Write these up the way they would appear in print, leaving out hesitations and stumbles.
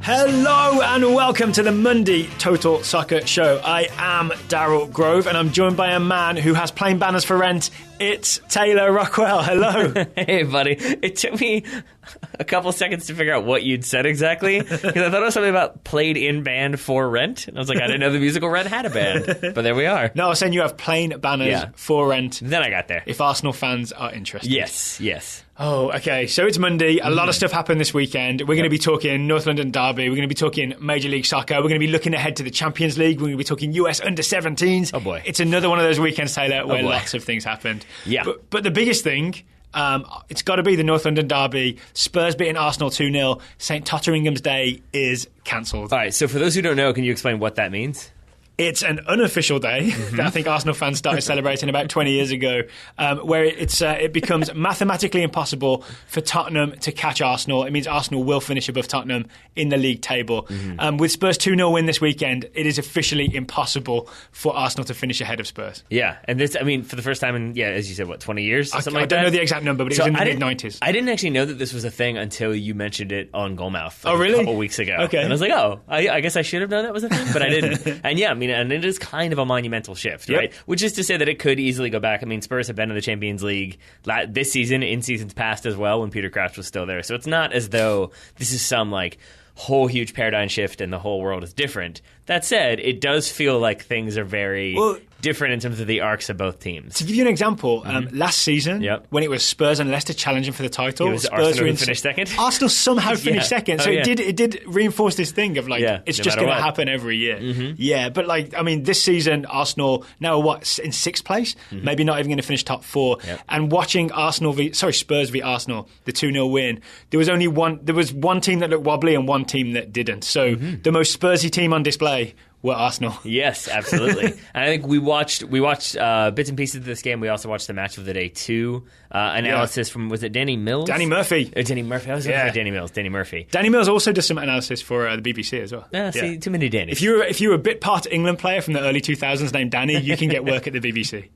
Hello and welcome to the Monday Total Soccer Show. I am Daryl Grove and I'm joined by a man who has plain banners for rent. It's Taylor Rockwell. Hello. Hey, buddy. It took me a couple seconds to figure out what you'd said exactly, because I thought it was something about played in band for rent. And I was like, I didn't know the musical Rent had a band. But there we are. No, I was saying you have plain banners for rent. Then I got there. If Arsenal fans are interested. Yes. Oh, okay. So it's Monday. A lot of stuff happened this weekend. We're going to be talking North London Derby. We're going to be talking Major League Soccer. We're going to be looking ahead to the Champions League. We're going to be talking US under-17s. Oh, boy. It's another one of those weekends, Taylor, where lots of things happened. Yeah. But the biggest thing, it's got to be the North London Derby. Spurs beating Arsenal 2-0. St. Totteringham's Day is cancelled. All right, so for those who don't know, can you explain what that means? It's an unofficial day that I think Arsenal fans started celebrating about 20 years ago, where it becomes mathematically impossible for Tottenham to catch Arsenal. It means Arsenal will finish above Tottenham in the league table. With Spurs' 2-0 win this weekend, it is officially impossible for Arsenal to finish ahead of Spurs. Yeah, and this, I mean, for the first time in, as you said, 20 years? I don't know the exact number, but it was in the mid-90s. I didn't actually know that this was a thing until you mentioned it on Goalmouth really? a couple weeks ago. Okay. And I was like, I guess I should have known that was a thing, but I didn't. And yeah, I mean, and it is kind of a monumental shift, right? Which is to say that it could easily go back. I mean, Spurs have been in the Champions League this season, in seasons past as well, when Peter Crouch was still there. So it's not as though this is some whole huge paradigm shift and the whole world is different. That said, it does feel like things are very different in terms of the arcs of both teams. To give you an example, last season, when it was Spurs and Leicester challenging for the title, it was Spurs Arsenal who finished second. Arsenal somehow finished second, so it did reinforce this thing of it's just going to happen every year. Yeah, but this season Arsenal now are in sixth place, maybe not even going to finish top four. And watching Spurs v Arsenal, the 2-0 win, there was one team that looked wobbly and one team that didn't. So the most Spursy team on display were Arsenal. Yes, absolutely. And I think we watched bits and pieces of this game. We also watched the Match of the Day 2 analysis from, was it Danny Mills? Danny Murphy. Danny Murphy. I was going to say Danny Mills. Danny Murphy. Danny Mills also does some analysis for the BBC as well. See, too many Dannys. If you were a bit part England player from the early 2000s named Danny, you can get work at the BBC.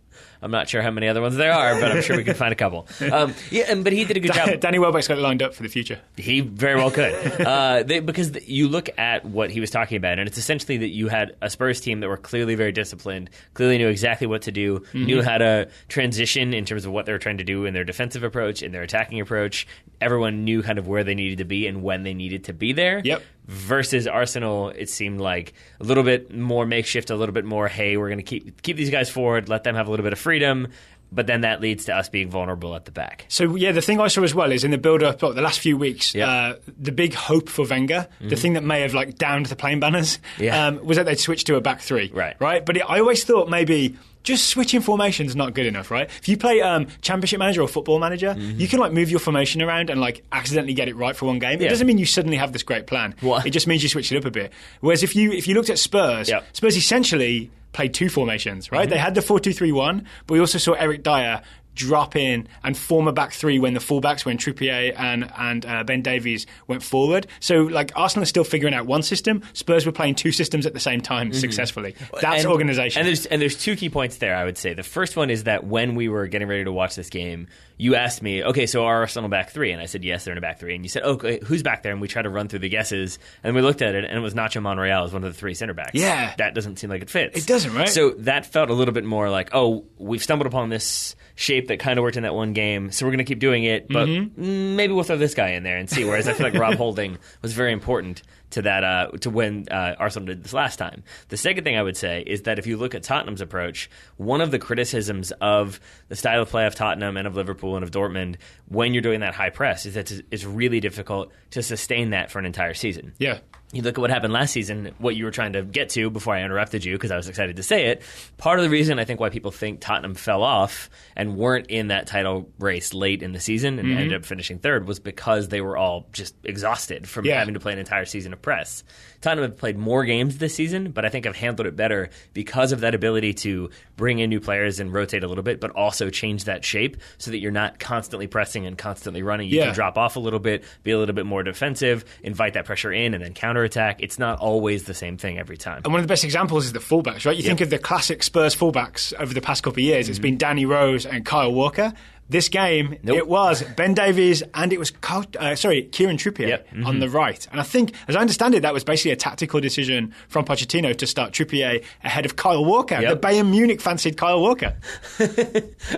I'm not sure how many other ones there are, but I'm sure we can find a couple. But he did a good job. Danny Welbeck's got it lined up for the future. He very well could. Because you look at what he was talking about, and it's essentially that you had a Spurs team that were clearly very disciplined, clearly knew exactly what to do, knew how to transition in terms of what they were trying to do in their defensive approach, in their attacking approach. Everyone knew kind of where they needed to be and when they needed to be there. Yep. Versus Arsenal, it seemed like a little bit more makeshift, a little bit more, hey, we're going to keep these guys forward, let them have a little bit of freedom, but then that leads to us being vulnerable at the back. So, the thing I saw as well is in the build-up, the last few weeks, the big hope for Wenger, the thing that may have downed the plain banners, was that they'd switch to a back three. Right? But I always thought maybe just switching formations is not good enough, right? If you play Championship Manager or Football Manager, you can move your formation around and accidentally get it right for one game. It doesn't mean you suddenly have this great plan. What? It just means you switch it up a bit. Whereas if you looked at Spurs, Spurs essentially played two formations, right? They had the 4-2-3-1, but we also saw Eric Dyer drop in and form a back three when the fullbacks, when Trippier and Ben Davies went forward. So Arsenal is still figuring out one system. Spurs were playing two systems at the same time successfully. That's organisation. And there's 2 key points there, I would say. The first one is that when we were getting ready to watch this game, you asked me, okay, so are Arsenal back three? And I said, yes, they're in a back three. And you said, okay, who's back there? And we tried to run through the guesses. And we looked at it, and it was Nacho Monreal as one of the 3 center backs. Yeah. That doesn't seem like it fits. It doesn't, right? So that felt a little bit more like, we've stumbled upon this shape that kind of worked in that one game, so we're going to keep doing it, but maybe we'll throw this guy in there and see. Whereas I feel like Rob Holding was very important to that to when Arsenal did this last time. The second thing I would say is that if you look at Tottenham's approach, one of the criticisms of the style of play of Tottenham and of Liverpool and of Dortmund when you're doing that high press is that it's really difficult to sustain that for an entire season. Yeah. You look at what happened last season, what you were trying to get to before I interrupted you because I was excited to say it. Part of the reason I think why people think Tottenham fell off and weren't in that title race late in the season and ended up finishing third was because they were all just exhausted from having to play an entire season of press. Tottenham have played more games this season, but I think have handled it better because of that ability to bring in new players and rotate a little bit, but also change that shape so that you're not constantly pressing and constantly running. You can drop off a little bit, be a little bit more defensive, invite that pressure in, and then counterattack. It's not always the same thing every time. And one of the best examples is the fullbacks, right? You think of the classic Spurs fullbacks over the past couple of years. It's been Danny Rose and Kyle Walker. This game, it was Ben Davies and it was Kieran Trippier on the right. And I think, as I understand it, that was basically a tactical decision from Pochettino to start Trippier ahead of Kyle Walker. The Bayern Munich fancied Kyle Walker.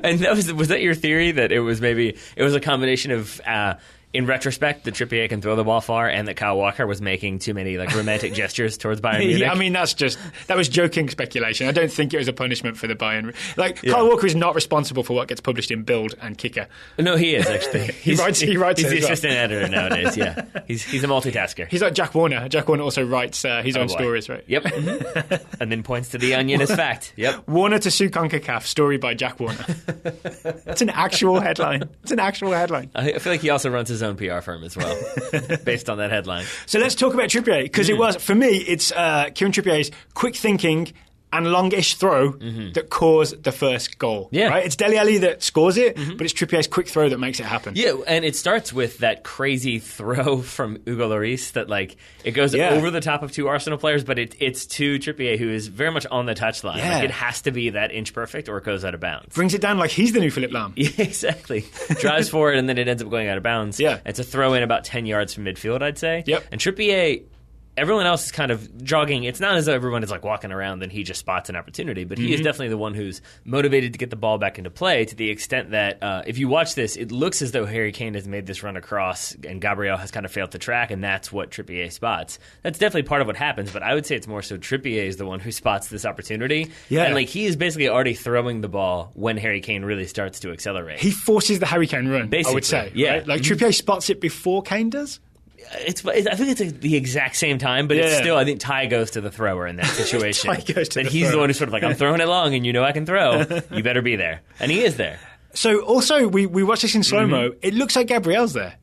And was that your theory, that it was a combination of... in retrospect, that Trippier can throw the ball far, and that Kyle Walker was making too many romantic gestures towards Bayern Munich. I mean, that was joking speculation. I don't think it was a punishment for the Bayern. Kyle Walker is not responsible for what gets published in Bild and Kicker. No, he is actually. He writes. He's the assistant editor nowadays. Yeah, he's a multitasker. He's like Jack Warner. Jack Warner also writes his own stories, right? Yep. And then points to the Onion as fact. Yep. Warner to sue CONCACAF, story by Jack Warner. It's an actual headline. I feel like he also runs his own PR firm as well, based on that headline. So let's talk about Trippier, because it was, for me, it's Kieran Trippier's quick thinking and longish throw that caused the first goal. Yeah. Right? It's Dele Alli that scores it, but it's Trippier's quick throw that makes it happen. Yeah, and it starts with that crazy throw from Hugo Lloris that it goes over the top of two Arsenal players, but it's to Trippier, who is very much on the touchline. Yeah. It has to be that inch perfect or it goes out of bounds. Brings it down like he's the new Philip Lahm. Yeah, exactly. Drives forward and then it ends up going out of bounds. Yeah. It's a throw in about 10 yards from midfield, I'd say. Yep. And Trippier... Everyone else is kind of jogging. It's not as though everyone is walking around and he just spots an opportunity, but he is definitely the one who's motivated to get the ball back into play, to the extent that if you watch this, it looks as though Harry Kane has made this run across and Gabriel has kind of failed to track, and that's what Trippier spots. That's definitely part of what happens, but I would say it's more so Trippier is the one who spots this opportunity. Yeah. And he is basically already throwing the ball when Harry Kane really starts to accelerate. He forces the Harry Kane run, basically, I would say. Yeah. Right? Trippier spots it before Kane does? I think it's the exact same time, but it's still, I think Ty goes to the thrower in that situation. He's the one who's sort of I'm throwing it long and I can throw. You better be there. And he is there. So also, we watched this in slow-mo. It looks like Gabriel's there.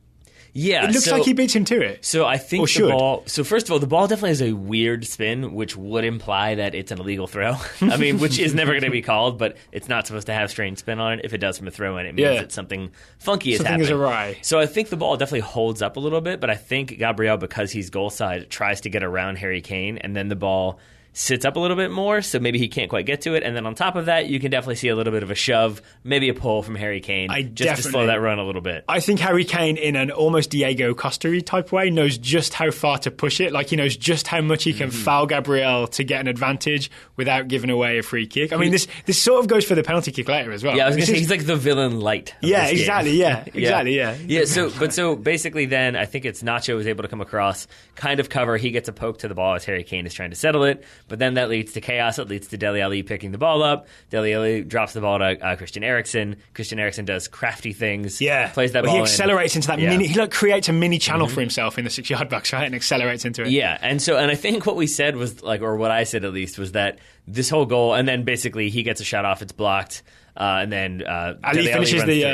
Yeah, it looks like he beats him to it. So I think the ball... So first of all, the ball definitely has a weird spin, which would imply that it's an illegal throw. I mean, which is never going to be called, but it's not supposed to have strange spin on it. If it does from a throw-in, it means that something funky is happening. Something is awry. So I think the ball definitely holds up a little bit, but I think Gabriel, because he's goal side, tries to get around Harry Kane, and then the ball sits up a little bit more, so maybe he can't quite get to it. And then on top of that, you can definitely see a little bit of a shove, maybe a pull from Harry Kane, just to slow that run a little bit. I think Harry Kane, in an almost Diego Costa-y type way, knows just how far to push it. He knows just how much he can foul Gabriel to get an advantage without giving away a free kick. I mean, this sort of goes for the penalty kick later as well. Yeah, I was going to say, he's like the villain light of Yeah, this exactly, game. Yeah, exactly, yeah. Yeah, so basically then, I think it's Nacho is able to come across, kind of cover, he gets a poke to the ball as Harry Kane is trying to settle it, but then that leads to chaos. It leads to Dele Alli picking the ball up. Dele Alli drops the ball to Christian Eriksen. Christian Eriksen does crafty things. Plays that ball. He accelerates into that mini. He creates a mini channel for himself in the 6-yard box, right, and accelerates into it. Yeah, and I think what we said was or what I said at least, was that this whole goal, and then basically he gets a shot off, it's blocked, and then Ali finishes the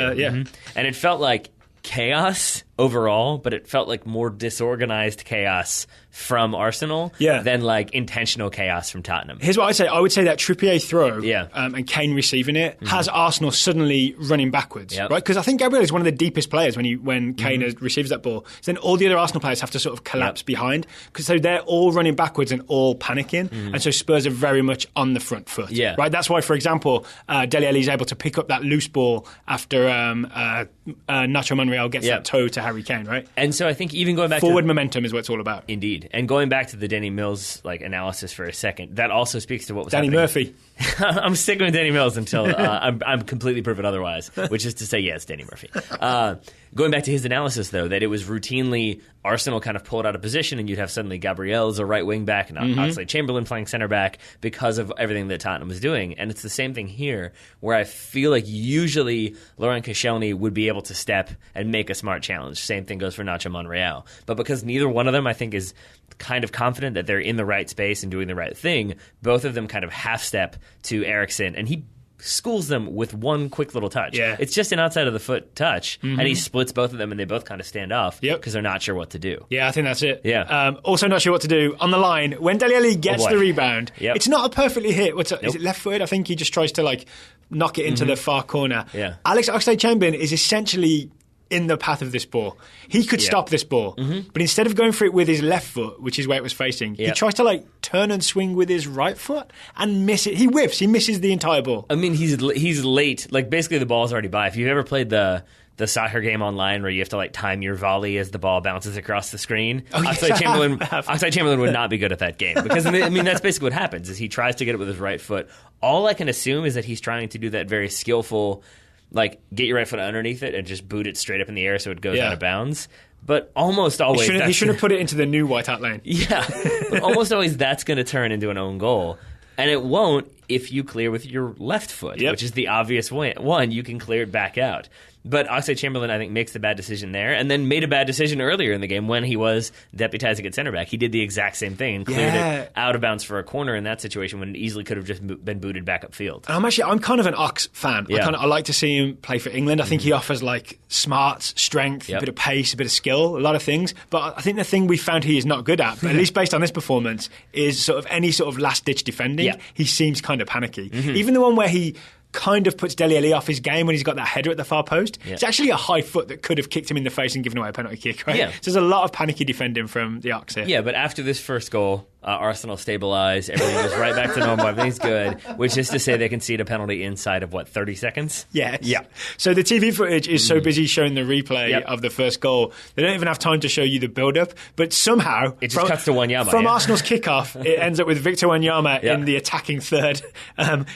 and it felt like chaos overall, but it felt like more disorganized chaos from Arsenal than intentional chaos from Tottenham. Here's what I'd say. I would say that Trippier throw and Kane receiving it has Arsenal suddenly running backwards, right? Because I think Gabriel is one of the deepest players when Kane receives that ball. So then all the other Arsenal players have to sort of collapse behind, because so they're all running backwards and all panicking, and so Spurs are very much on the front foot, right? That's why, for example, Dele Alli is able to pick up that loose ball after Nacho Monreal gets that toe to Harry Kane, right? And so I think even going back forward momentum is what it's all about. Indeed. And going back to the Danny Mills analysis for a second, that also speaks to what was Danny happening. Murphy. I'm sticking with Danny Mills until I'm completely proven otherwise, which is to say, yes, Danny Murphy. Going back to his analysis, though, that it was routinely Arsenal kind of pulled out of position, and you'd have suddenly Gabriel as a right wing back and Oxlade-Chamberlain playing center back because of everything that Tottenham was doing. And it's the same thing here, where I feel like usually Laurent Koscielny would be able to step and make a smart challenge. Same thing goes for Nacho Monreal. But because neither one of them, I think, is kind of confident that they're in the right space and doing the right thing, both of them kind of half step to Eriksen, and he schools them with one quick little touch. Yeah. It's just an outside of the foot touch, and he splits both of them, and they both kind of stand off because they're not sure what to do. Yeah, I think that's it. Yeah. Also not sure what to do. On the line, when Dele Alli gets the rebound, it's not a perfectly hit. Is it left-footed? I think he just tries to knock it into the far corner. Yeah. Alex Oxlade-Chamberlain is essentially in the path of this ball. He could stop this ball, but instead of going for it with his left foot, which is where it was facing, he tries to turn and swing with his right foot and miss it. He whiffs. He misses the entire ball. I mean, he's late. Like, basically, the ball's already by. If you've ever played the soccer game online where you have to like time your volley as the ball bounces across the screen, Oxlade-Chamberlain would not be good at that game, because I mean that's basically what happens is he tries to get it with his right foot. All I can assume is that he's trying to do that very skillful, like, get your right foot underneath it and just boot it straight up in the air so it goes out of bounds. But almost always he shouldn't have put it into the new White Hart Lane. Yeah, but almost always that's going to turn into an own goal. And it won't if you clear with your left foot, which is the obvious one. You can clear it back out. But Oxlade-Chamberlain, I think, makes the bad decision there, and then made a bad decision earlier in the game when he was deputizing at center back. He did the exact same thing and cleared it out of bounds for a corner in that situation when it easily could have just been booted back upfield. I'm kind of an Ox fan. Yeah. I like to see him play for England. I think he offers like smarts, strength, a bit of pace, a bit of skill, a lot of things. But I think the thing we found he is not good at, at least based on this performance, is sort of any sort of last-ditch defending. Yeah. He seems kind of panicky. Even the one where he kind of puts Dele Alli off his game when he's got that header at the far post. Yeah. It's actually a high foot that could have kicked him in the face and given away a penalty kick, right? Yeah. So there's a lot of panicky defending from the Ox here. Yeah, but after this first goal, Arsenal stabilised. Everything goes right back to normal. Everything's good, which is to say they concede a penalty inside of, 30 seconds? Yes. Yeah. So the TV footage is so busy showing the replay of the first goal, they don't even have time to show you the build-up, but somehow it just cuts to Wanyama. From Arsenal's kickoff, it ends up with Victor Wanyama in the attacking third,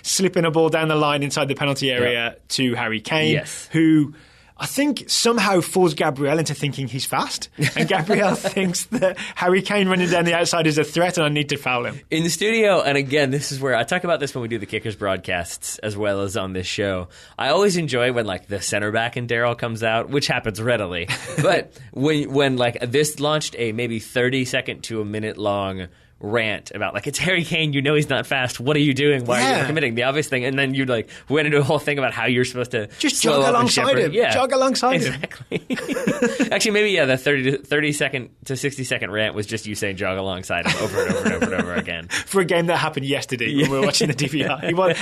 slipping a ball down the line inside the penalty area to Harry Kane, who I think somehow fools Gabriel into thinking he's fast. And Gabriel thinks that Harry Kane running down the outside is a threat and I need to foul him. In the studio, and again, this is where I talk about this when we do the Kickers broadcasts as well as on this show. I always enjoy when the center back in Daryl comes out, which happens readily. But when this launched a maybe 30-second to a minute long rant about it's Harry Kane, you know he's not fast, what are you doing, why are you committing the obvious thing, and then you went into a whole thing about how you're supposed to just jog alongside him. Jog alongside him. Actually, maybe the 30-second to 60-second rant was just you saying jog alongside him over and over and over and over again. For a game that happened yesterday when we were watching the DVR.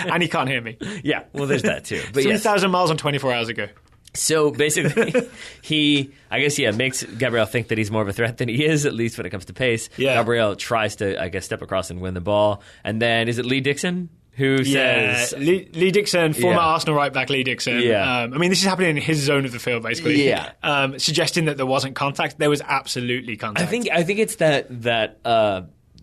And he can't hear me. Yeah, well there's that too. But 3,000 miles on 24 hours ago. So basically, he makes Gabriel think that he's more of a threat than he is, at least when it comes to pace. Yeah. Gabriel tries to, step across and win the ball. And then, is it Lee Dixon who says... Lee Dixon, former Arsenal right-back Lee Dixon. Yeah. This is happening in his zone of the field, basically. Yeah. Suggesting that there wasn't contact. There was absolutely contact. I think it's that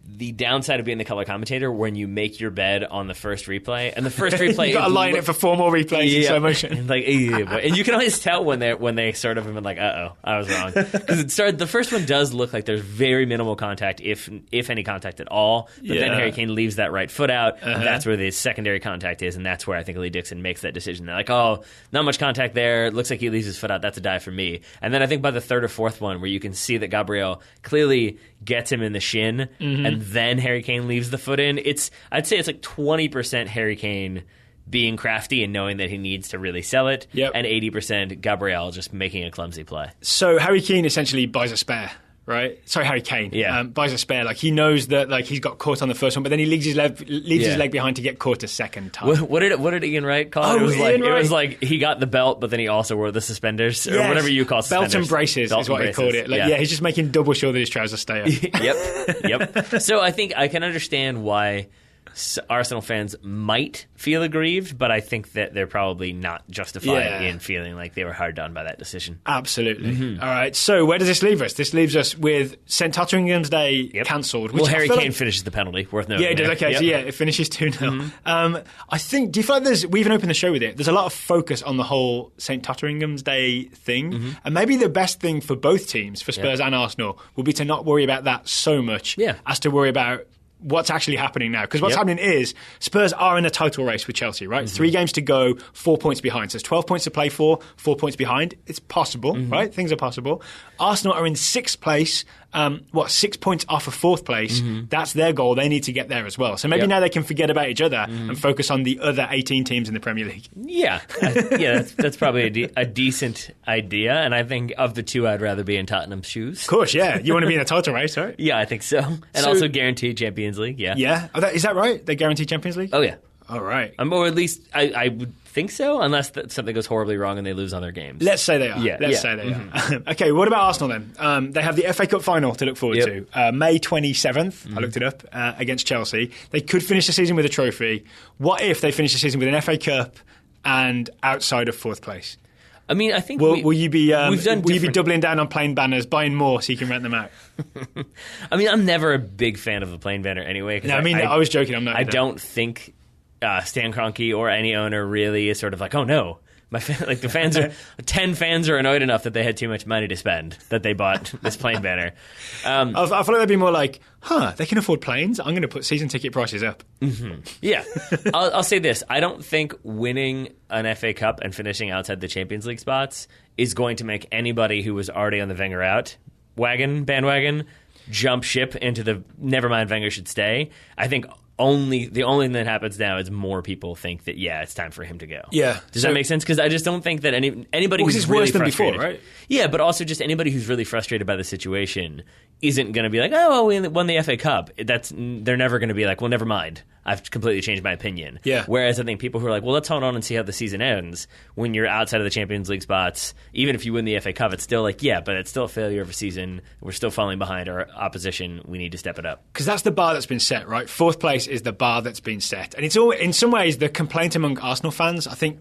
the downside of being the color commentator when you make your bed on the first replay, and the first replay you got to line it for 4 more replays in slow motion. And you can always tell when they sort of have been uh-oh, I was wrong, because the first one does look like there's very minimal contact, if any contact at all. But then Harry Kane leaves that right foot out, and that's where the secondary contact is, and that's where I think Lee Dixon makes that decision. They're not much contact there. It looks like he leaves his foot out. That's a dive for me. And then I think by the third or fourth one, where you can see that Gabriel clearly gets him in the shin, and then Harry Kane leaves the foot in. I'd say it's 20% Harry Kane being crafty and knowing that he needs to really sell it, and 80% Gabriel just making a clumsy play. So Harry Kane essentially buys a spare. Right? Sorry, Harry Kane. Yeah. Buys a spare. He knows that he's got caught on the first one, but then he leaves his leg behind to get caught a second time. What did Ian Wright call it? It was like he got the belt, but then he also wore the suspenders, or whatever you call suspenders. Belt and braces is what he called it. He's just making double sure that his trousers stay up. Yep. So I think I can understand why Arsenal fans might feel aggrieved, but I think that they're probably not justified in feeling like they were hard done by that decision. Absolutely. All right, so where does this leave us? This leaves us with St. Totteringham's Day cancelled. Well, Harry Kane finishes the penalty, worth noting. Yeah, it did. Okay, so it finishes 2-0. I think, do you feel like we even opened the show with it, there's a lot of focus on the whole St. Totteringham's Day thing, and maybe the best thing for both teams, for Spurs and Arsenal, will be to not worry about that so much as to worry about what's actually happening now. Because what's happening is Spurs are in a title race with Chelsea, right? 3 games to go, 4 points behind. So there's 12 points to play for, 4 points behind. It's possible, right? Things are possible. Arsenal are in 6th place, 6 points off of 4th place. That's their goal. They need to get there as well. So maybe now they can forget about each other and focus on the other 18 teams in the Premier League. Yeah. That's probably a decent idea. And I think of the two, I'd rather be in Tottenham's shoes. Of course, yeah. You want to be in a title race, right? Yeah, I think so. And also guaranteed Champions League, Yeah? Is that right? They guarantee Champions League? Oh, yeah. All right. Or at least I would think so, unless something goes horribly wrong and they lose on their games. Let's say they are. Let's say they are. Okay, what about Arsenal then? They have the FA Cup final to look forward to. May 27th, I looked it up, against Chelsea. They could finish the season with a trophy. What if they finish the season with an FA Cup and outside of 4th place? I mean, I think will you be doubling down on plain banners, buying more so you can rent them out? I mean, I'm never a big fan of the plain banner anyway. No, I was joking. I'm not. I don't think Stan Kroenke or any owner really is sort of like, oh no, the fans are 10 fans are annoyed enough that they had too much money to spend that they bought this plain banner. I feel like they'd be more like, they can afford planes. I'm going to put season ticket prices up. Mm-hmm. Yeah, I'll say this: I don't think winning an FA Cup and finishing outside the Champions League spots is going to make anybody who was already on the Wenger out bandwagon jump ship into the never mind Wenger should stay. I think the only thing that happens now is more people think that it's time for him to go. Yeah, does that make sense? Because I just don't think that anybody who's really worse than frustrated, before, right? Yeah, but also just anybody who's really frustrated by the situation isn't going to be like, oh, well, we won the FA Cup. They're never going to be like, well, never mind. I've completely changed my opinion. Yeah. Whereas I think people who are like, well, let's hold on and see how the season ends. When you're outside of the Champions League spots, even if you win the FA Cup, it's still like, but it's still a failure of a season. We're still falling behind our opposition. We need to step it up. Because that's the bar that's been set, right? 4th place is the bar that's been set. And it's all, in some ways, the complaint among Arsenal fans, I think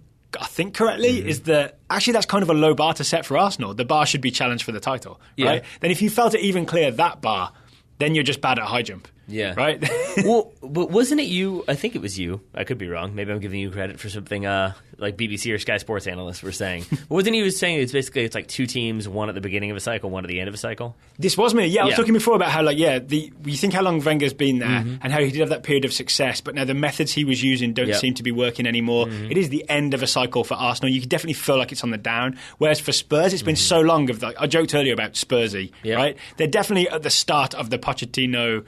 correctly, is that actually that's kind of a low bar to set for Arsenal. The bar should be challenged for the title, right? Then if you fail to even clear that bar, then you're just bad at high jump. Yeah. Right? Well, but wasn't it you? I think it was you. I could be wrong. Maybe I'm giving you credit for something like BBC or Sky Sports analysts were saying. Wasn't he saying it's like 2 teams, one at the beginning of a cycle, one at the end of a cycle? This was me. Yeah, I was talking before about how, you think how long Wenger's been there and how he did have that period of success, but now the methods he was using don't seem to be working anymore. It is the end of a cycle for Arsenal. You can definitely feel like it's on the down. Whereas for Spurs, it's been so long of I joked earlier about Spursy, right? They're definitely at the start of the Pochettino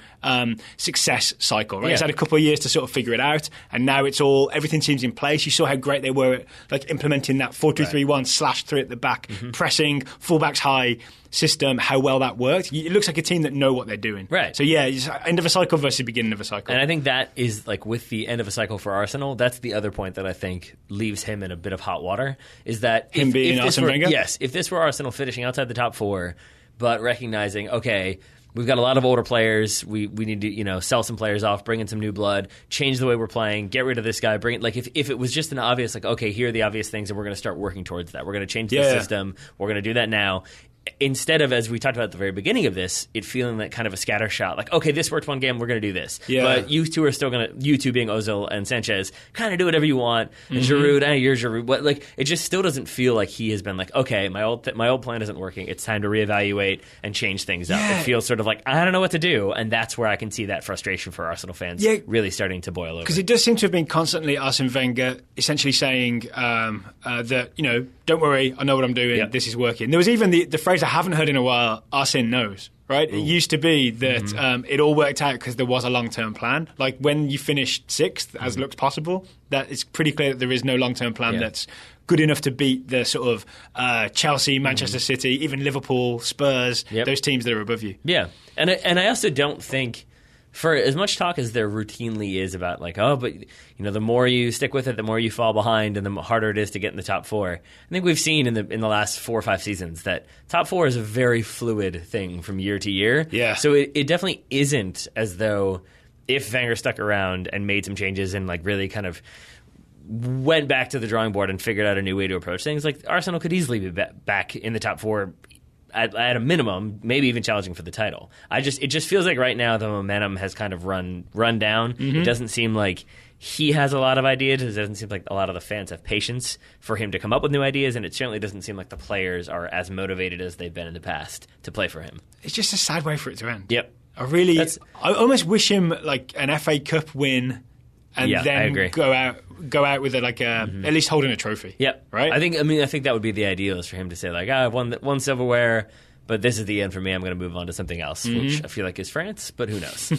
success cycle, right? He's had a couple of years to sort of figure it out, and now everything seems in place. You saw how great they were at implementing that 4-2-3-1/3 at the back, pressing, fullbacks high system, how well that worked. It looks like a team that know what they're doing. Right. So it's end of a cycle versus beginning of a cycle. And I think that is with the end of a cycle for Arsenal, that's the other point that I think leaves him in a bit of hot water, is that him being Arsene Wenger? Yes, if this were Arsenal finishing outside the top 4, but recognizing, okay, we've got a lot of older players. We need to sell some players off, bring in some new blood, change the way we're playing, get rid of this guy. Bring it if it was just an obvious okay, here are the obvious things, and we're going to start working towards that. We're going to change the system. We're going to do that now. Instead of, as we talked about at the very beginning of this, it feeling like kind of a scatter shot, okay, this worked one game, we're going to do this. Yeah. But you two are still going to, you two being Ozil and Sanchez, kind of do whatever you want. And Giroud, you're Giroud. But it just still doesn't feel like he has been okay, my old plan isn't working. It's time to reevaluate and change things up. It feels sort of like, I don't know what to do. And that's where I can see that frustration for Arsenal fans really starting to boil over. Because it does seem to have been constantly Arsene Wenger essentially saying that, don't worry, I know what I'm doing, this is working. There was even the phrase I haven't heard in a while, Arsene knows, right? Ooh. It used to be that it all worked out because there was a long-term plan. Like when you finished 6th, as looks possible, that it's pretty clear that there is no long-term plan that's good enough to beat the sort of Chelsea, Manchester City, even Liverpool, Spurs, those teams that are above you. Yeah, and I also don't think, for as much talk as there routinely is about but the more you stick with it, the more you fall behind, and the harder it is to get in the top 4. I think we've seen in the last 4 or 5 seasons that top 4 is a very fluid thing from year to year. Yeah. So it definitely isn't as though if Wenger stuck around and made some changes and really kind of went back to the drawing board and figured out a new way to approach things, Arsenal could easily be back in the top 4. At a minimum, maybe even challenging for the title. It just feels like right now the momentum has kind of run down. It doesn't seem like he has a lot of ideas. It doesn't seem like a lot of the fans have patience for him to come up with new ideas, and it certainly doesn't seem like the players are as motivated as they've been in the past to play for him. It's just a sad way for it to end. Yep. I almost wish him an FA Cup win and then go out with at least holding a trophy. Yep. Right? I think that would be the ideal, is for him to say I've won silverware, but this is the end for me. I'm going to move on to something else, which I feel like is France, but who knows?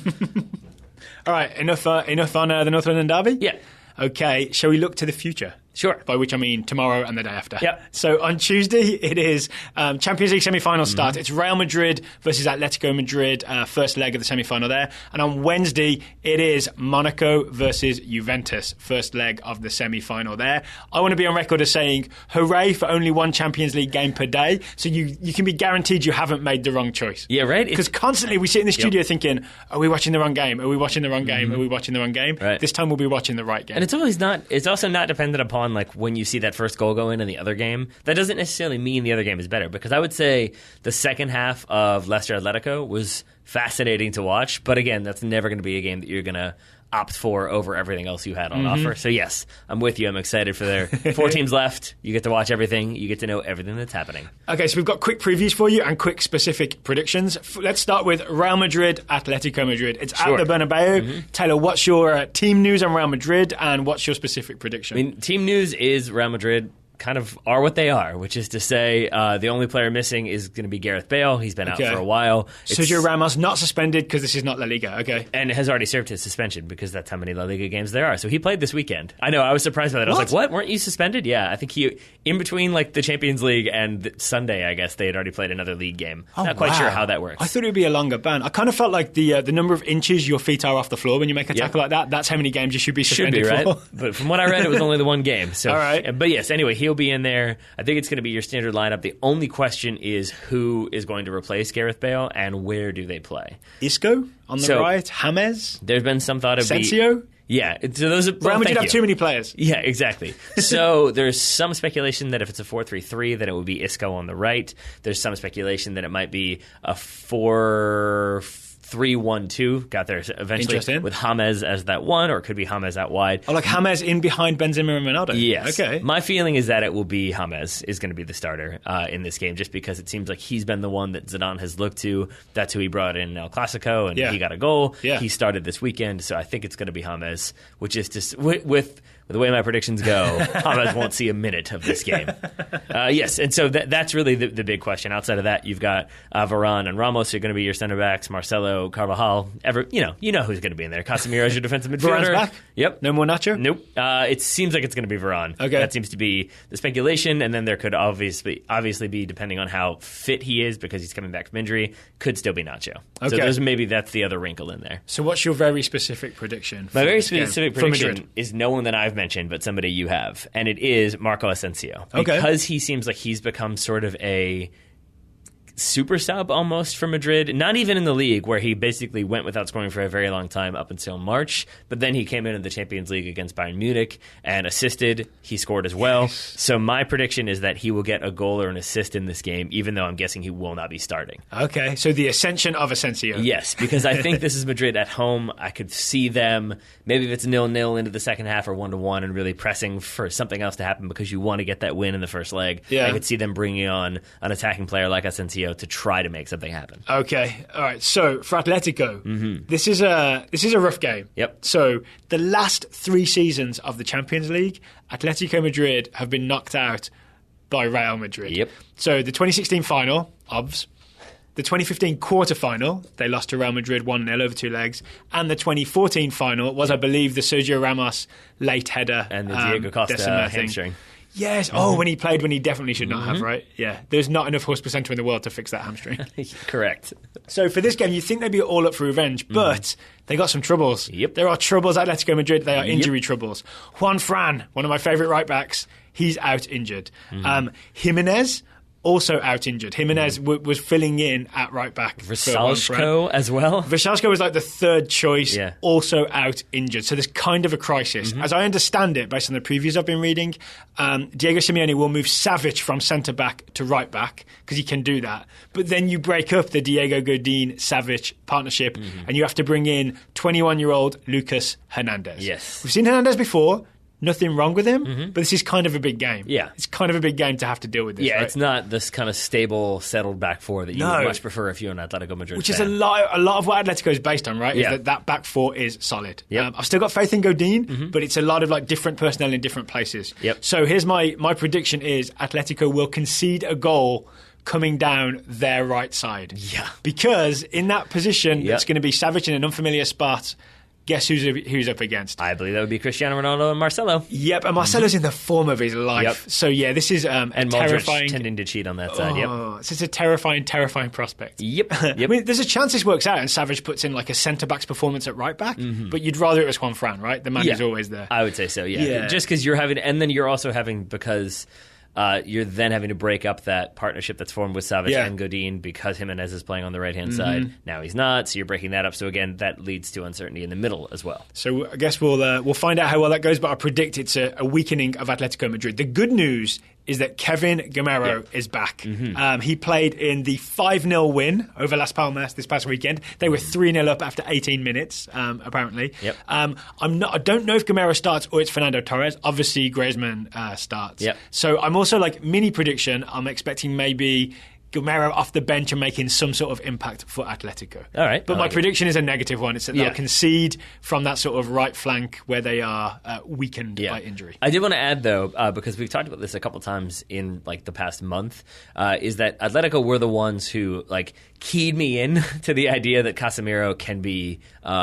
All right, enough on the North London derby? Yeah. Okay, shall we look to the future? Sure. By which I mean tomorrow and the day after. Yep. So on Tuesday, it is Champions League semi-final start. It's Real Madrid versus Atletico Madrid, first leg of the semi-final there. And on Wednesday, it is Monaco versus Juventus, first leg of the semi-final there. I want to be on record as saying, hooray for only one Champions League game per day. So you can be guaranteed you haven't made the wrong choice. Yeah, right? Because constantly we sit in the studio thinking, are we watching the wrong game? Are we watching the wrong game? Are we watching the wrong game? Right. This time we'll be watching the right game. And it's also not dependent upon like when you see that first goal go in the other game. That doesn't necessarily mean the other game is better, because I would say the second half of Leicester Atletico was fascinating to watch. But again, that's never going to be a game that you're going to opt for over everything else you had on offer. So yes, I'm with you. I'm excited for their 4 teams left. You get to watch everything. You get to know everything that's happening. Okay, so we've got quick previews for you and quick specific predictions. Let's start with Real Madrid, Atletico Madrid. It's at the Bernabeu. Taylor, what's your team news on Real Madrid and what's your specific prediction? I mean, team news is Real Madrid kind of are what they are, which is to say the only player missing is going to be Gareth Bale. He's been out for a while. Sergio Ramos not suspended because this is not La Liga, okay. And has already served his suspension because that's how many La Liga games there are. So he played this weekend. I know, I was surprised by that. I was like, what? Weren't you suspended? Yeah, I think he, in between like the Champions League and Sunday, I guess, they had already played another league game. Not quite sure how that works. I thought it would be a longer ban. I kind of felt like the number of inches your feet are off the floor when you make a tackle like that, that's how many games you should be suspended right? for. But from what I read, it was only the one game. So, all right. But yes, anyway, he'll be in there. I think it's going to be your standard lineup. The only question is who is going to replace Gareth Bale and where do they play? Isco on the right, James. There's been some thought of Asensio. Yeah, so those are Real Madrid have too many players. Yeah, exactly. So there's some speculation that if it's a 4-3-3, then it would be Isco on the right. There's some speculation that it might be a 4-3-1-2, got there eventually with James as that one, or it could be James out wide. Oh, like James in behind Benzema and Ronaldo? Yes. Okay. My feeling is that it will be James is going to be the starter in this game, just because it seems like he's been the one that Zidane has looked to. That's who he brought in El Clasico, and he got a goal. Yeah. He started this weekend, so I think it's going to be James, which is just with the way my predictions go, James won't see a minute of this game. Yes, and so that's really the big question. Outside of that, you've got Varane and Ramos are going to be your center backs. Marcelo, Carvajal, you know who's going to be in there. Casemiro's your defensive midfielder. Varane's back? Yep. No more Nacho? Nope. It seems like it's going to be Varane. Okay. That seems to be the speculation, and then there could obviously be, depending on how fit he is, because he's coming back from injury, could still be Nacho. Okay. So that's the other wrinkle in there. So what's your very specific prediction? My very specific prediction is no one that I've mentioned, but somebody you have, and it is Marco Asensio. Because he seems like he's become sort of a super sub almost for Madrid, not even in the league, where he basically went without scoring for a very long time up until March, but then he came in the Champions League against Bayern Munich and assisted. He scored as well. Yes. So my prediction is that he will get a goal or an assist in this game, even though I'm guessing he will not be starting. Okay, so the ascension of Asensio. Yes, because I think this is Madrid at home. I could see them, maybe if it's 0-0 into the second half or 1-1 and really pressing for something else to happen because you want to get that win in the first leg. Yeah. I could see them bringing on an attacking player like Asensio to try to make something happen. Okay, all right. So for Atletico, this is a rough game. Yep. So the last 3 seasons of the Champions League, Atletico Madrid have been knocked out by Real Madrid. Yep. So the 2016 final, obvs. The 2015 quarter-final, they lost to Real Madrid 1-0 over 2 legs. And the 2014 final was, I believe, the Sergio Ramos late header. And the Diego Costa hamstring. Yes. Oh, when he played when he definitely should not have, right? Yeah. There's not enough horse placenta in the world to fix that hamstring. Correct. So for this game, you'd think they'd be all up for revenge, but they got some troubles. Yep. There are troubles at Atletico Madrid. They are injury troubles. Juan Fran, one of my favourite right-backs, he's out injured. Jimenez, also out injured. Jimenez was filling in at right back. Vrsaljko as well. Vrsaljko was like the third choice, also out injured. So there's kind of a crisis. As I understand it, based on the previews I've been reading, Diego Simeone will move Savic from centre back to right back because he can do that. But then you break up the Diego Godin-Savic partnership and you have to bring in 21-year-old Lucas Hernandez. Yes. We've seen Hernandez before. Nothing wrong with him, but this is kind of a big game. Yeah. It's kind of a big game to have to deal with this, right? It's not this kind of stable, settled back four that you would much prefer if you're an Atletico Madrid Which is a lot of what Atletico is based on, right? Yeah. Is that back four is solid. Yep. I've still got faith in Godin, but it's a lot of like different personnel in different places. Yep. So here's my prediction is Atletico will concede a goal coming down their right side. Yeah. Because in that position, it's going to be Savic in an unfamiliar spot. Guess who's up against? I believe that would be Cristiano Ronaldo and Marcelo. Yep, and Marcelo's in the form of his life. Yep. So yeah, this is and a terrifying. Modric tending to cheat on that side. Yep. So it's a terrifying prospect. Yep. I mean, there's a chance this works out, and Savage puts in like a centre back's performance at right back. But you'd rather it was Juan Fran, right? The man who's always there. I would say so. Yeah. Just because you're having, and then you're also having because. You're then having to break up that partnership that's formed with Savage and Godin because Jimenez is playing on the right-hand side. Now he's not, so you're breaking that up. So again, that leads to uncertainty in the middle as well. So I guess we'll find out how well that goes, but I predict it's a weakening of Atletico Madrid. The good news is that Kevin Gameiro is back. He played in the 5-0 win over Las Palmas this past weekend. They were 3-0 up after 18 minutes, apparently. I don't know if Gameiro starts or it's Fernando Torres. Obviously, Griezmann starts. So I'm also mini prediction. I'm expecting maybe Gameiro off the bench and making some sort of impact for Atletico. All right. But my prediction is a negative one. It's that they'll concede from that sort of right flank where they are weakened by injury. I did want to add, though, because we've talked about this a couple times in the past month, is that Atletico were the ones who keyed me in to the idea that Casemiro can be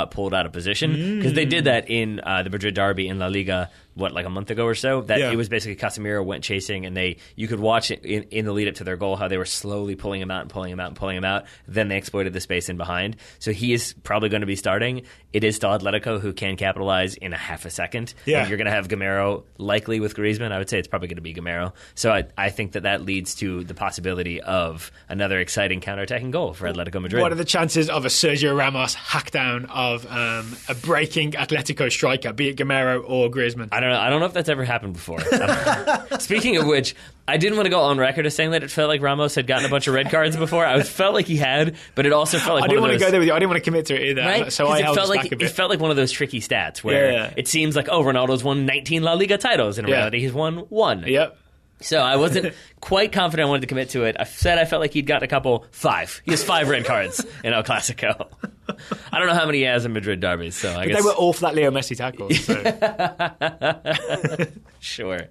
pulled out of position, because they did that in the Madrid derby in La Liga a month ago or so, that it was basically Casemiro went chasing, and you could watch it in the lead up to their goal how they were slowly pulling him out and pulling him out and pulling him out. Then they exploited the space in behind. So he is probably going to be starting. It is still Atletico who can capitalize in a half a second. And you're going to have Gameiro likely with Griezmann. I would say it's probably going to be Gameiro. So I think that leads to the possibility of another exciting counterattacking goal for Atletico Madrid. What are the chances of a Sergio Ramos hackdown of a breaking Atletico striker, be it Gameiro or Griezmann? I don't know if that's ever happened before. Speaking of which, I didn't want to go on record as saying that it felt like Ramos had gotten a bunch of red cards before. I felt like he had, but it also felt like I didn't want to go there with you. I didn't want to commit to it either. Right? So I held back a bit. It felt like one of those tricky stats where it seems like, Ronaldo's won 19 La Liga titles. In reality, he's won 1. Yep. So I wasn't quite confident I wanted to commit to it. I said I felt like he'd gotten a couple. 5. He has 5 red cards in El Clasico. I don't know how many he has in Madrid derbies. So I guess they were all flat Leo Messi tackles. So. Sure.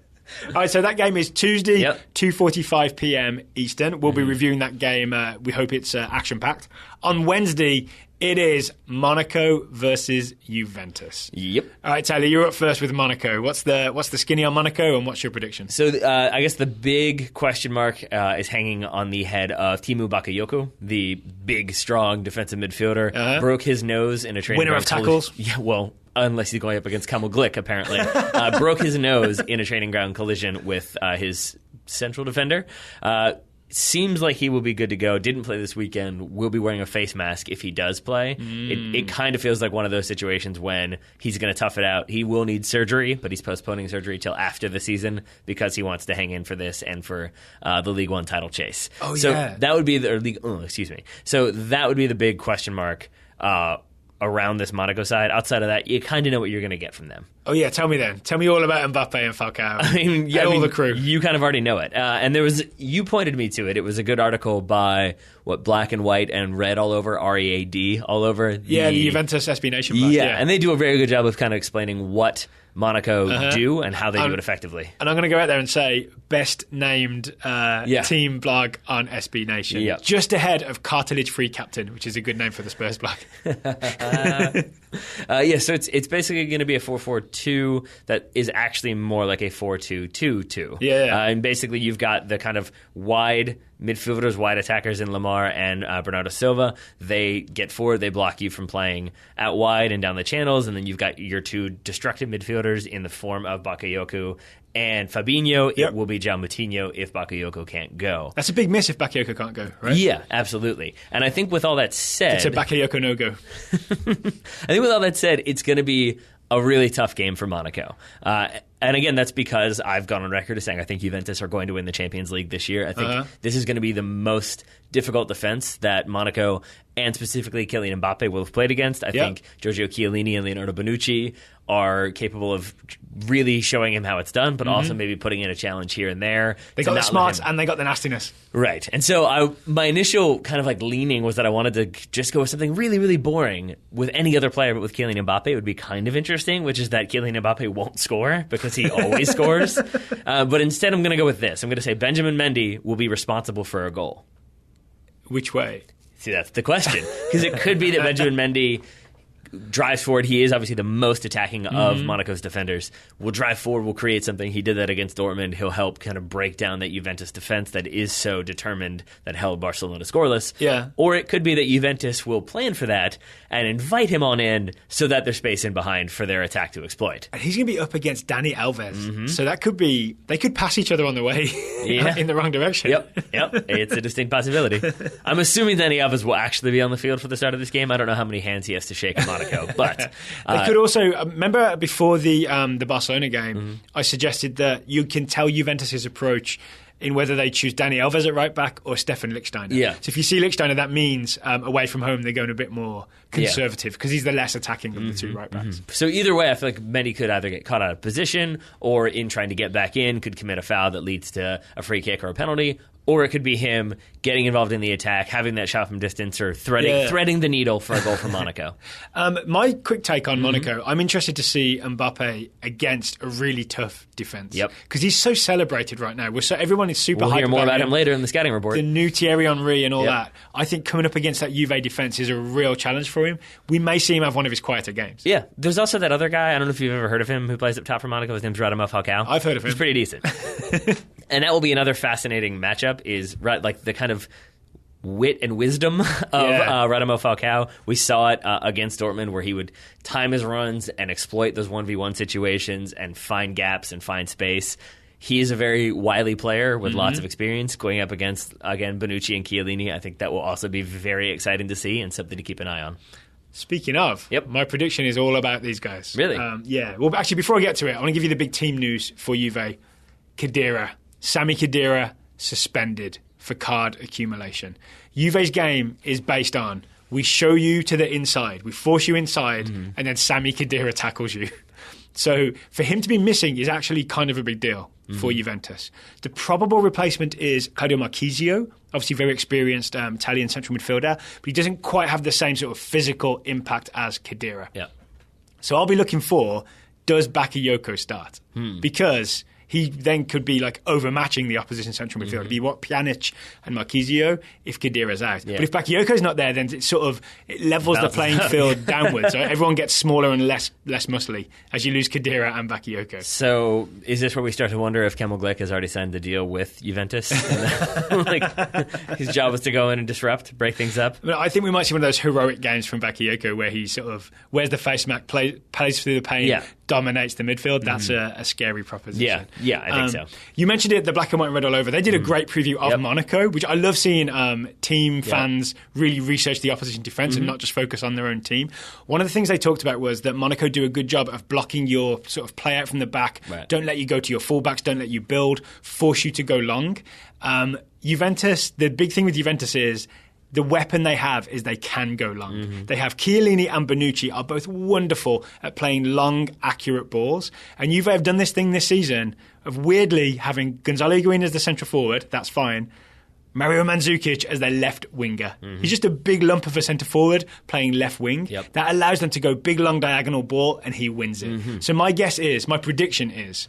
All right, so that game is Tuesday, 2:45 p.m. Eastern. We'll be reviewing that game. We hope it's action-packed. On Wednesday, it is Monaco versus Juventus. Yep. All right, Tyler, you're up first with Monaco. What's the skinny on Monaco, and what's your prediction? So I guess the big question mark is hanging on the head of Timu Bakayoko, the big, strong defensive midfielder. Broke his nose in a training winner of tackles. Yeah, well, unless he's going up against Kamil Glick, apparently. Broke his nose in a training ground collision with his central defender. Seems like he will be good to go. Didn't play this weekend. Will be wearing a face mask if he does play. It kind of feels like one of those situations when he's going to tough it out. He will need surgery, but he's postponing surgery till after the season because he wants to hang in for this and for the League One title chase. So that would be So that would be the big question mark around this Monaco side. Outside of that, you kind of know what you're going to get from them. Oh, yeah, tell me then. Tell me all about Mbappe and Falcao. All the crew. You kind of already know it. And you pointed me to it. It was a good article by, Black and White and Red all over, READ all over. The Juventus SB Nation blog. Yeah, and they do a very good job of kind of explaining what Monaco do and how they do it effectively. And I'm going to go out there and say best named team blog on SB Nation. Just ahead of Cartilage Free Captain, which is a good name for the Spurs blog. So it's basically going to be a 4-4-2 that is actually more like a 4-2-2-2. And basically you've got the kind of wide midfielders, wide attackers in Lamar and Bernardo Silva. They get forward, they block you from playing out wide and down the channels, and then you've got your 2 destructive midfielders in the form of Bakayoko and Fabinho. It will be João Moutinho if Bakayoko can't go. That's a big miss if Bakayoko can't go, right? Yeah, absolutely. And I think with all that said... It's a Bakayoko no-go. I think with all that said, it's going to be a really tough game for Monaco. And again, that's because I've gone on record as saying I think Juventus are going to win the Champions League this year. I think this is going to be the most difficult defense that Monaco and specifically Kylian Mbappe will have played against. I think Giorgio Chiellini and Leonardo Bonucci are capable of really showing him how it's done, but also maybe putting in a challenge here and there. They got the smarts and they got the nastiness. Right. And so my initial kind of leaning was that I wanted to just go with something really, really boring with any other player, but with Kylian Mbappe it would be kind of interesting, which is that Kylian Mbappe won't score because he always scores. But instead I'm going to go with this. I'm going to say Benjamin Mendy will be responsible for a goal. Which way? See, that's the question. Because it could be that Benjamin Mendy drives forward. He is obviously the most attacking of Monaco's defenders. Will drive forward, will create something. He did that against Dortmund. He'll help kind of break down that Juventus defense that is so determined that held Barcelona scoreless. Yeah. Or it could be that Juventus will plan for that and invite him on in so that there's space in behind for their attack to exploit. And he's going to be up against Dani Alves. So that could be, they could pass each other on the way in the wrong direction. Yep. It's a distinct possibility. I'm assuming Dani Alves will actually be on the field for the start of this game. I don't know how many hands he has to shake in Monaco, but they could also remember before the Barcelona game, I suggested that you can tell Juventus's approach in whether they choose Dani Alves at right back or Stefan Lichtsteiner. Yeah. So if you see Lichtsteiner, that means away from home they're going a bit more conservative because he's the less attacking of the two right backs. So either way, I feel like many could either get caught out of position or in trying to get back in could commit a foul that leads to a free kick or a penalty. Or it could be him getting involved in the attack, having that shot from distance, or threading the needle for a goal for Monaco. My quick take on Monaco, I'm interested to see Mbappe against a really tough defence. Yep. Because he's so celebrated right now. Everyone is super hyped. We'll hear more about him later in the scouting report. The new Thierry Henry and all that. I think coming up against that Juve defence is a real challenge for him. We may see him have one of his quieter games. Yeah. There's also that other guy, I don't know if you've ever heard of him, who plays up top for Monaco. His name's Radamel Falcao. I've heard of him. He's pretty decent. And that will be another fascinating matchup, is like the kind of wit and wisdom of Radamel Falcao. We saw it against Dortmund, where he would time his runs and exploit those 1v1 situations and find gaps and find space. He is a very wily player with lots of experience going up against, again, Bonucci and Chiellini. I think that will also be very exciting to see and something to keep an eye on. Speaking of, my prediction is all about these guys. Really? Well, actually, before I get to it, I want to give you the big team news for Juve. Khedira. Sami Khedira suspended for card accumulation. Juve's game is based on we show you to the inside, we force you inside, and then Sami Khedira tackles you. So for him to be missing is actually kind of a big deal for Juventus. The probable replacement is Claudio Marchisio, obviously very experienced Italian central midfielder, but he doesn't quite have the same sort of physical impact as Khedira. Yeah. So I'll be looking for, does Bakayoko start? Because he then could be like overmatching the opposition central midfield. It'd be Pjanic and Marchisio if Khedira's out. Yeah. But if Bakayoko's not there, then it levels the playing field downwards. So everyone gets smaller and less muscly as you lose Khedira and Bakayoko. So is this where we start to wonder if Kemal Glick has already signed the deal with Juventus? His job was to go in and disrupt, break things up? I think we might see one of those heroic games from Bakayoko where he sort of wears the face mask, plays through the pain, dominates the midfield. That's a scary proposition. Yeah, I think so. You mentioned it, the black and white and red all over. They did a great preview of Monaco, which I love seeing team fans really research the opposition defence and not just focus on their own team. One of the things they talked about was that Monaco do a good job of blocking your sort of play out from the back, don't let you go to your fullbacks, don't let you build, force you to go long. Juventus, the big thing with Juventus is the weapon they have is they can go long. They have Chiellini and Bonucci are both wonderful at playing long, accurate balls. And Juve have done this thing this season of weirdly having Gonzalo Higuain as the central forward, that's fine, Mario Mandzukic as their left winger. He's just a big lump of a centre forward playing left wing. That allows them to go big, long, diagonal ball, and he wins it. So my prediction is,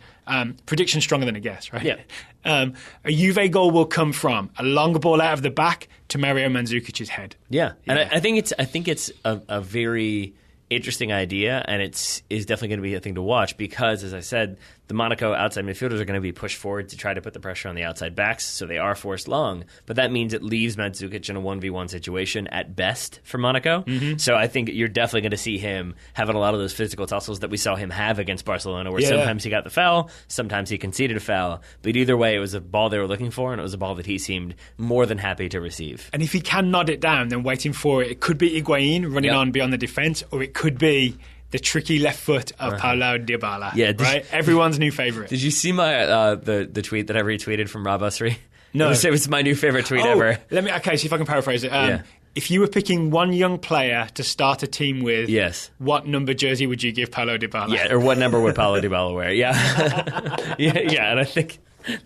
prediction stronger than a guess, right? A Juve goal will come from a long ball out of the back to Mario Mandzukic's head. And I think it's a very interesting idea, and is definitely going to be a thing to watch because, as I said, the Monaco outside midfielders are going to be pushed forward to try to put the pressure on the outside backs, so they are forced long. But that means it leaves Mandzukic in a 1v1 situation at best for Monaco. So I think you're definitely going to see him having a lot of those physical tussles that we saw him have against Barcelona, where sometimes he got the foul, sometimes he conceded a foul. But either way, it was a ball they were looking for, and it was a ball that he seemed more than happy to receive. And if he can nod it down, then waiting for it, it could be Higuain running on beyond the defence, or it could be the tricky left foot of Paulo Dybala. Right? Everyone's new favourite. Did you see my the tweet that I retweeted from Rob Usry? No. It was my new favourite tweet ever. See if I can paraphrase it. If you were picking one young player to start a team with, what number jersey would you give Paulo Dybala? Or what number would Paulo Dybala wear? And I think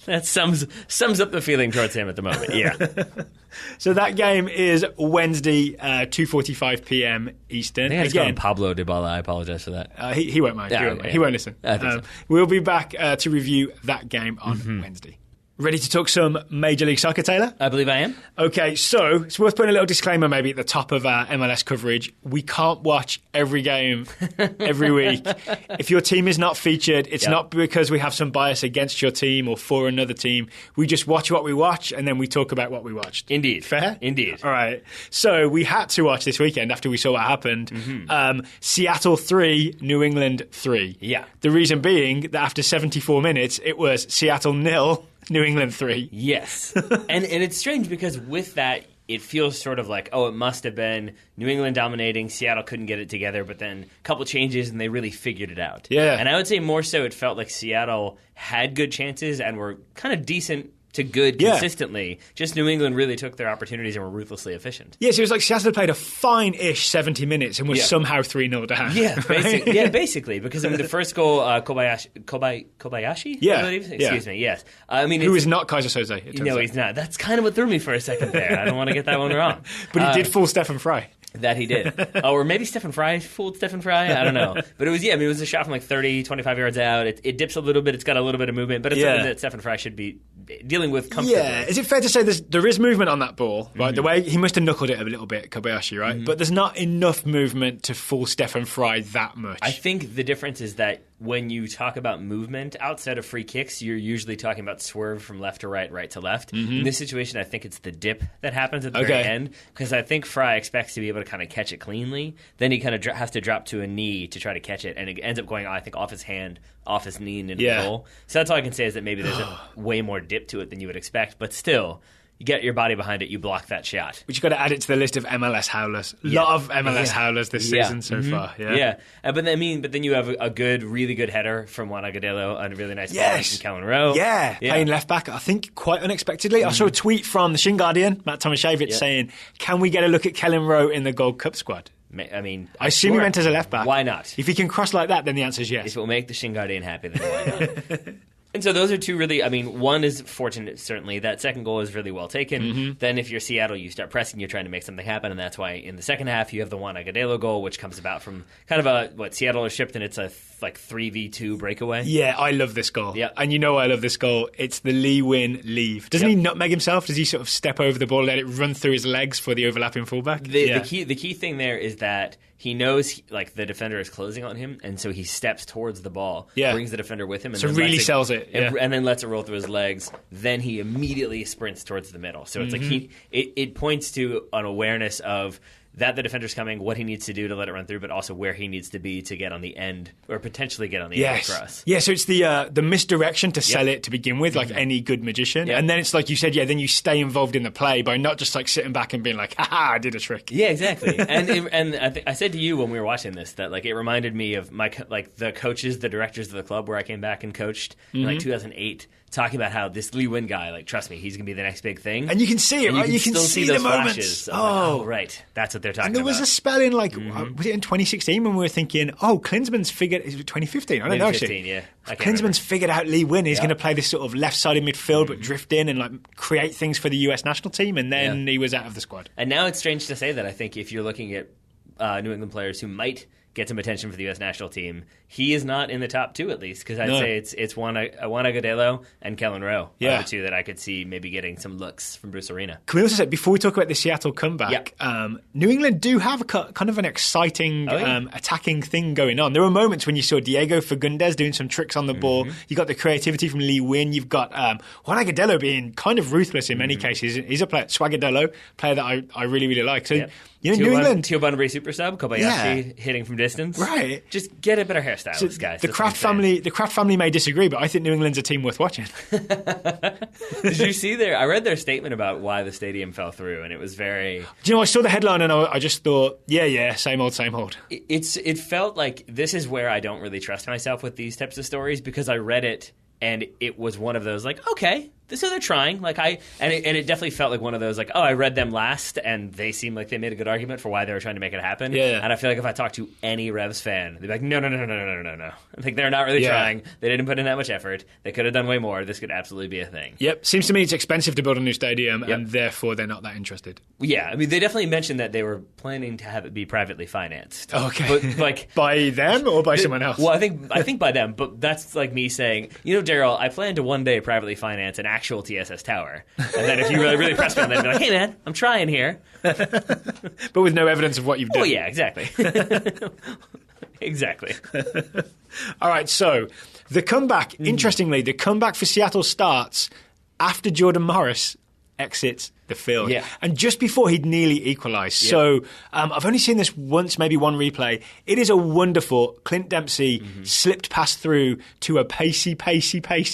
that sums up the feeling towards him at the moment. So that game is Wednesday, 2:45 p.m. Eastern. I think I just called him Pablo Dybala. I apologize for that. He won't mind. He won't listen. I think so. We'll be back to review that game on Wednesday. Ready to talk some Major League Soccer, Taylor? I believe I am. Okay, so it's worth putting a little disclaimer maybe at the top of our MLS coverage. We can't watch every game every week. If your team is not featured, it's not because we have some bias against your team or for another team. We just watch what we watch and then we talk about what we watched. Indeed. Fair? Indeed. All right. So we had to watch this weekend after we saw what happened. Seattle 3, New England 3. Yeah. The reason being that after 74 minutes, it was Seattle 0, New England 3. Yes. and it's strange because with that, it feels sort of like, it must have been New England dominating, Seattle couldn't get it together, but then a couple changes and they really figured it out. Yeah. And I would say more so it felt like Seattle had good chances and were kind of decent to good consistently. Just New England really took their opportunities and were ruthlessly efficient. Yes, it was like Seattle played a fine-ish 70 minutes and was somehow 3-0 down. Yeah, basically. Because, I mean, the first goal, Kobayashi? Yeah. I believe? Excuse me, yes. I mean, who is not Kaiser Soze. No, he's not. That's kind of what threw me for a second there. I don't want to get that one wrong. But he did fool Stephen Fry. That he did. Or maybe Stephen Fry fooled Stephen Fry. I don't know. But it was, it was a shot from like 30, 25 yards out. It dips a little bit. It's got a little bit of movement. But it's something that Stephen Fry should be dealing with comfortably. Yeah. Is it fair to say there is movement on that ball, right? The way he must have knuckled it a little bit, Kobayashi, right? But there's not enough movement to fool Stephen Fry that much. I think the difference is that when you talk about movement outside of free kicks, you're usually talking about swerve from left to right, right to left. In this situation, I think it's the dip that happens at the very end, because I think Fry expects to be able to kind of catch it cleanly. Then he kind of has to drop to a knee to try to catch it, and it ends up going, I think, off his hand, off his knee, and into the goal. So that's all I can say is that maybe there's a way more dip to it than you would expect, but still, you get your body behind it, you block that shot. But you've got to add it to the list of MLS howlers. A lot of MLS howlers this season so far. Yeah. But then you have a really good header from Juan Agudelo and a really nice ball from Kellen Rowe. Yeah, playing left back, I think quite unexpectedly. I saw a tweet from the Shin Guardian, Matt Tomaszewicz, saying, can we get a look at Kellen Rowe in the Gold Cup squad? I mean, I assume he meant as a left back. Why not? If he can cross like that, then the answer is yes. If it will make the Shin Guardian happy, then why not? And so those are two really, one is fortunate, certainly. That second goal is really well taken. Then if you're Seattle, you start pressing, you're trying to make something happen, and that's why in the second half you have the Juan Agudelo goal, which comes about from kind of Seattle is shipped, and it's a 3v2 breakaway. Yeah, I love this goal. Yeah. And you know I love this goal. It's the Lee Win leave. Doesn't he nutmeg himself? Does he sort of step over the ball, let it run through his legs for the overlapping fullback? The key thing there is that he knows the defender is closing on him, and so he steps towards the ball, brings the defender with him, and so then really sells it, and then lets it roll through his legs. Then he immediately sprints towards the middle. So it's it points to an awareness of that the defender's coming, what he needs to do to let it run through, but also where he needs to be to get on the end, or potentially get on the end across. Yeah, so it's the misdirection to sell it to begin with, like any good magician. Yep. And then it's like you said, then you stay involved in the play by not just sitting back and being like, ha, I did a trick. Yeah, exactly. and I said to you when we were watching this that it reminded me of my the coaches, the directors of the club where I came back and coached in 2008. Talking about how this Lee Win guy, trust me, he's going to be the next big thing. And you can see it, right? You can still see those the moments. Flashes. Right. That's what they're talking about. And there was a spell in, was it in 2016 when we were thinking, Klinsmann's figured, is it 2015? I don't know, actually. Yeah. Klinsmann's figured out Lee Win. He's going to play this sort of left-sided midfield, but drift in and create things for the US national team. And then he was out of the squad. And now it's strange to say that. I think if you're looking at New England players who might get some attention for the U.S. national team, he is not in the top two, at least, because I'd say it's Juan Agudelo and Kellen Rowe are the two that I could see maybe getting some looks from Bruce Arena. Can we also say, before we talk about the Seattle comeback, New England do have kind of an exciting attacking thing going on. There were moments when you saw Diego Fagundes doing some tricks on the ball. You got the creativity from Lee Win. You've got Juan Agudelo being kind of ruthless in many cases. He's a player, Swagadello, player that I really, really like. So, New England... Tio Bunbury super sub, Kobayashi hitting from distance. Right. Just get a better hairstyle, so guys. The Kraft family may disagree, but I think New England's a team worth watching. Did you see I read their statement about why the stadium fell through, and it was very... Do you know, I saw the headline and I just thought, same old, same old. It felt like this is where I don't really trust myself with these types of stories, because I read it and it was one of those okay, so they're trying. It definitely felt like one of those I read them last and they seemed like they made a good argument for why they were trying to make it happen. Yeah. And I feel like if I talk to any Revs fan, they'd be like, no. I think they're not really trying. They didn't put in that much effort. They could have done way more. This could absolutely be a thing. Yep. Seems to me it's expensive to build a new stadium and therefore they're not that interested. Yeah. I mean, they definitely mentioned that they were planning to have it be privately financed. Okay. But by them or by someone else? Well, I think by them, but that's like me saying, Daryl, I plan to one day privately finance an actual TSS tower. And then if you really press me, then be like, hey man, I'm trying here. But with no evidence of what you've done. Oh yeah, exactly. Exactly. All right, so the comeback, interestingly, the comeback for Seattle starts after Jordan Morris exits the field. Yeah. And just before he'd nearly equalised. Yeah. So I've only seen this once, maybe one replay. It is a wonderful Clint Dempsey slipped pass through to a pacey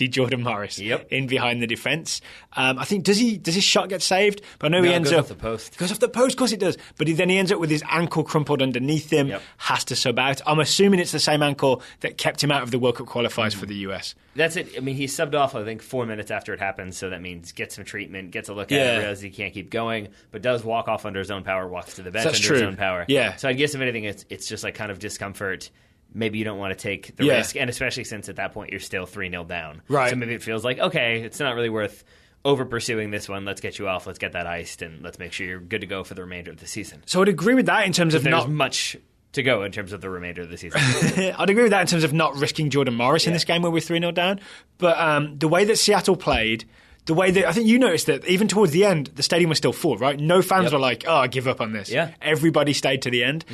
Jordan Morris in behind the defence. I think, does his shot get saved? But I know he ends up... off the post. Goes off the post, of course it does. But then he ends up with his ankle crumpled underneath him, has to sub out. I'm assuming it's the same ankle that kept him out of the World Cup qualifiers for the US. That's it. I mean, he subbed off, I think, 4 minutes after it happened, so that means get some treatment, gets a look at it, realizes he can't keep going, but does walk off under his own power, walks to the bench under his own power. Yeah. So I guess, if anything, it's just like kind of discomfort. Maybe you don't want to take the risk, and especially since at that point you're still 3-0 down. Right. So maybe it feels like, okay, it's not really worth over-pursuing this one. Let's get you off, let's get that iced, and let's make sure you're good to go for the remainder of the season. So I'd agree with that in terms of there's much to go in terms of the remainder of the season. I'd agree with that in terms of not risking Jordan Morris in this game where we're 3-0 down. But the way that Seattle played, the way that I think you noticed that even towards the end, the stadium was still full, right? No fans were like, I give up on this. Yeah. Everybody stayed to the end.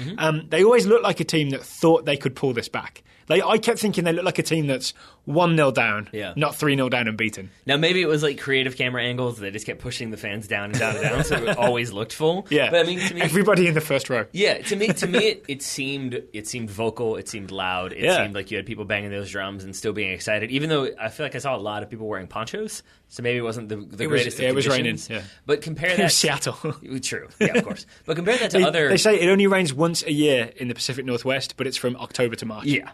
They always looked like a team that thought they could pull this back. I kept thinking they looked like a team that's 1-0 down, not 3-0 down and beaten. Now, maybe it was like creative camera angles. They just kept pushing the fans down and down and down, so it always looked full. Yeah. But I mean, to me, everybody in the first row. Yeah, to me, it seemed vocal. It seemed loud. It seemed like you had people banging those drums and still being excited. Even though I feel like I saw a lot of people wearing ponchos, so maybe it wasn't the greatest of conditions. It was raining. Yeah. But compare that. Seattle. True. Yeah, of course. But compare that to other. They say it only rains once a year in the Pacific Northwest, but it's from October to March. Yeah.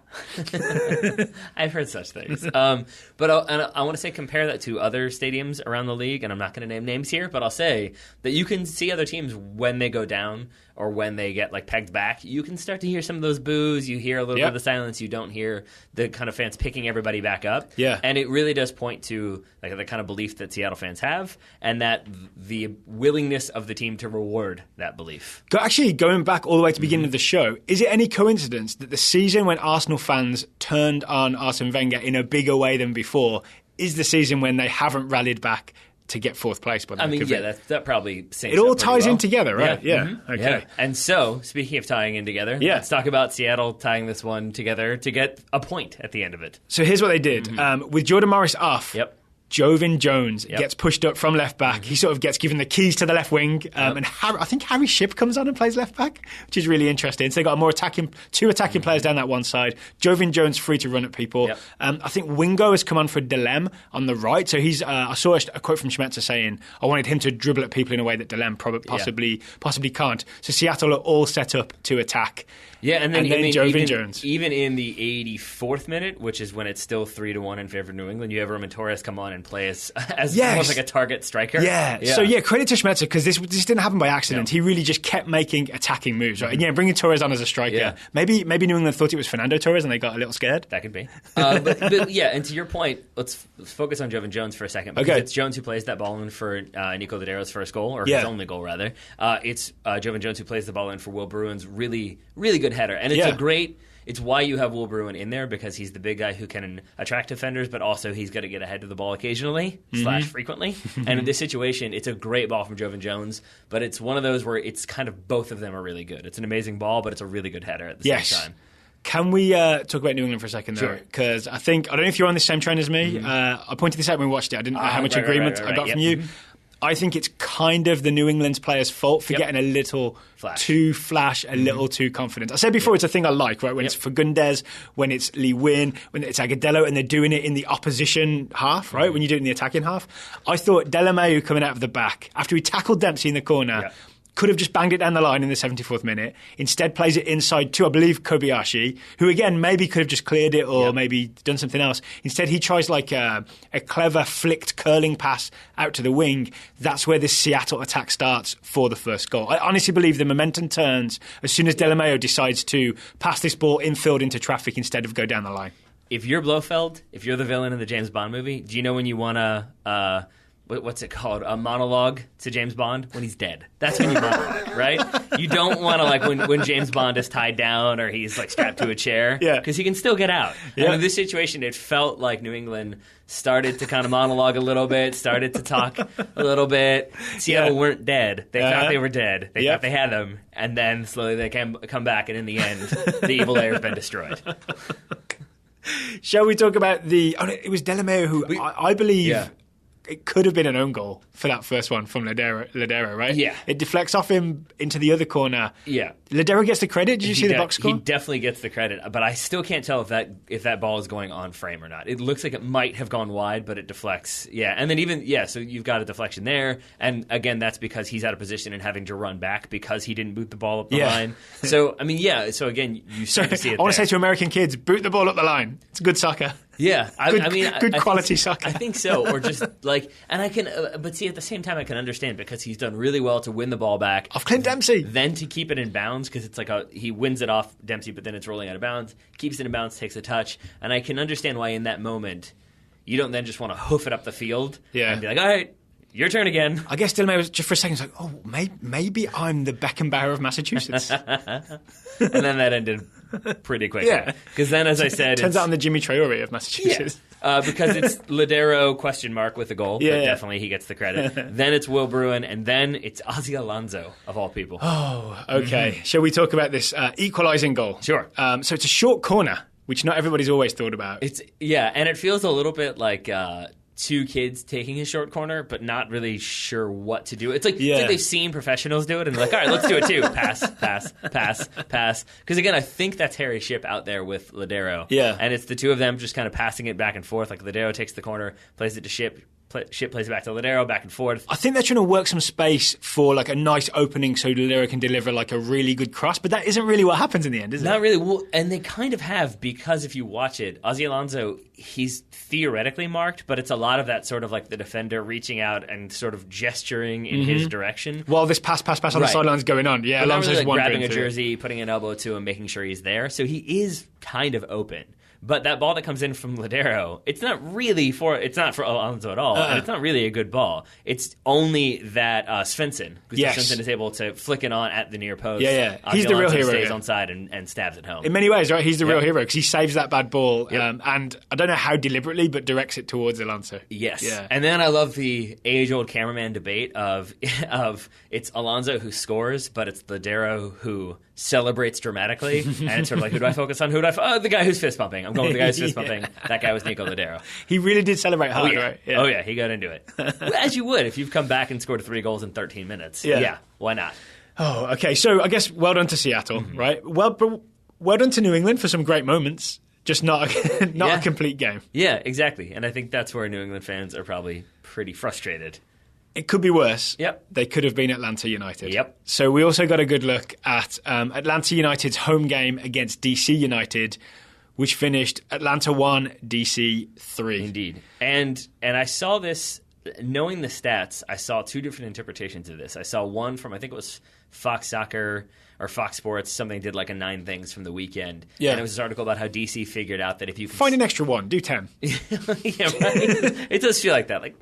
I've heard such things. But I want to say compare that to other stadiums around the league, and I'm not going to name names here, but I'll say that you can see other teams when they go down or when they get like pegged back. You can start to hear some of those boos. You hear a little bit of the silence. You don't hear the kind of fans picking everybody back up. Yeah. And it really does point to like the kind of belief that Seattle fans have, and that the willingness of the team to reward that belief. Actually, going back all the way to the beginning of the show, is it any coincidence that the season when Arsenal fans turned on Arsene Wenger in a bigger way than before is the season when they haven't rallied back to get fourth place? I mean, that probably syncs it all ties in together, right? Yeah. Okay. Yeah. And so, speaking of tying in together, let's talk about Seattle tying this one together to get a point at the end of it. So here's what they did. With Jordan Morris off, Jovan Jones gets pushed up from left back. He sort of gets given the keys to the left wing. And I think Harry Shipp comes on and plays left back, which is really interesting. So they got two attacking players down that one side. Jovan Jones free to run at people. I think Wingo has come on for Delem on the right. So he's. I saw a quote from Schmetzer saying, I wanted him to dribble at people in a way that Delem possibly can't. So Seattle are all set up to attack. Yeah, and then Jovan Jones. Even in the 84th minute, which is when it's still 3-1 in favor of New England, you have Roman Torres come on and play as almost like a target striker. Yeah. So credit to Schmetzer, because this didn't happen by accident. No. He really just kept making attacking moves. Right? And bringing Torres on as a striker. Yeah. Maybe New England thought it was Fernando Torres and they got a little scared. That could be. But yeah, and to your point, let's focus on Jovan Jones for a second, because it's Jones who plays that ball in for Nico Ladera's first goal, or his only goal rather. It's Jovan Jones who plays the ball in for Will Bruin's really, really good header, and it's why you have Will Bruin in there, because he's the big guy who can attract defenders, but also he's got to get ahead of the ball occasionally / frequently. And in this situation, it's a great ball from Jovan Jones, but it's one of those where it's kind of both of them are really good. It's an amazing ball, but it's a really good header at the same time. Can we talk about New England for a second, though? Because I don't know if you're on the same train as me. I pointed this out when we watched it. I didn't know how much agreement I got from you. I think it's kind of the New England's players' fault for getting a little too flash, a little too confident. I said before, it's a thing I like, right? When it's Fagundes, when it's Lee Win, when it's Agudelo, and they're doing it in the opposition half, right? When you do it in the attacking half. I thought Delameu coming out of the back, after he tackled Dempsey in the corner, could have just banged it down the line in the 74th minute. Instead plays it inside to, I believe, Kobayashi, who again maybe could have just cleared it or maybe done something else. Instead he tries like a clever flicked curling pass out to the wing. That's where this Seattle attack starts for the first goal. I honestly believe the momentum turns as soon as Delameu decides to pass this ball infield into traffic instead of go down the line. If you're Blofeld, if you're the villain in the James Bond movie, do you know when you want to what's it called? A monologue to James Bond when he's dead. That's when you monologue, right? You don't want to like when James Bond is tied down or he's like strapped to a chair, because he can still get out. Yeah. And in this situation, it felt like New England started to kind of monologue a little bit, started to talk a little bit. Seattle weren't dead. They thought they were dead. They thought they had them, and then slowly they come back, and in the end, the evil layer has been destroyed. Shall we talk about it was Delamere who I believe it could have been an own goal for that first one from Ladero, right? Yeah. It deflects off him into the other corner. Yeah. Ladero gets the credit. Did you see the box score? He definitely gets the credit, but I still can't tell if that ball is going on frame or not. It looks like it might have gone wide, but it deflects. Yeah, and then so you've got a deflection there, and again, that's because he's out of position and having to run back because he didn't boot the ball up the line. So, I mean, so again, you start to see it I want to say to American kids, boot the ball up the line. It's good soccer. Yeah, good quality soccer. I think so, or just like, and I can, but see, at the same time, I can understand because he's done really well to win the ball back off Clint Dempsey, then to keep it in bounds because it's like he wins it off Dempsey, but then it's rolling out of bounds, keeps it in bounds, takes a touch, and I can understand why in that moment you don't then just want to hoof it up the field and be like, all right, your turn again. I guess Delamere was just for a second like, oh, maybe I'm the Beckenbauer of Massachusetts. And then that ended pretty quickly. Yeah. Because then, as I said... Turns out I'm the Jimmy Traore of Massachusetts. Yeah. Because it's Ladero ? With a goal, but definitely he gets the credit. Then it's Will Bruin, and then it's Ozzy Alonso, of all people. Oh, okay. Mm-hmm. Shall we talk about this equalising goal? Sure. So it's a short corner, which not everybody's always thought about. And it feels a little bit like... two kids taking his short corner, but not really sure what to do. It's like they've seen professionals do it, and they're like, all right, let's do it too. Pass. Because again, I think that's Harry Shipp out there with Ladero. Yeah. And it's the two of them just kind of passing it back and forth. Like Ladero takes the corner, plays it to Shipp. Shipp plays it back to Ladero, back and forth. I think they're trying to work some space for like a nice opening so Ladero can deliver like a really good cross, but that isn't really what happens in the end, is it? Not really. Well, and they kind of have, because if you watch it, Ozzy Alonso, he's theoretically marked, but it's a lot of that sort of like the defender reaching out and sort of gesturing in his direction. While this pass on the sidelines going on. Yeah, Alonso's really, like, wandering grabbing a jersey, putting an elbow to him, making sure he's there. So he is kind of open. But that ball that comes in from Ladero, it's not for Alonso at all, and it's not really a good ball. It's only that Svensson, Svensson is able to flick it on at the near post. Yeah. He's the real hero. Stays onside and stabs it home. In many ways, right? He's the real hero because he saves that bad ball, and I don't know how deliberately, but directs it towards Alonso. Yes. Yeah. And then I love the age-old cameraman debate of it's Alonso who scores, but it's Ladero who celebrates dramatically, and it's sort of like, who do I focus on? The guy who's fist pumping. I'm going with the guy who's fist pumping. That guy was Nico Ladero. He really did celebrate hard, right? Yeah. Oh yeah, he got into it. As you would if you've come back and scored 3 goals in 13 minutes. Yeah, why not? Oh, okay. So I guess well done to Seattle, right? Well done to New England for some great moments. Just not a complete game. Yeah, exactly. And I think that's where New England fans are probably pretty frustrated. It could be worse. Yep. They could have been Atlanta United. Yep. So we also got a good look at Atlanta United's home game against DC United, which finished Atlanta 1, DC 3. Indeed. And I saw this, knowing the stats, I saw 2 different interpretations of this. I saw one from, I think it was Fox Soccer or Fox Sports, something did like a 9 things from the weekend. Yeah. And it was this article about how DC figured out that if you can... Find an extra one, do 10. Yeah, right? It does feel like that. Like,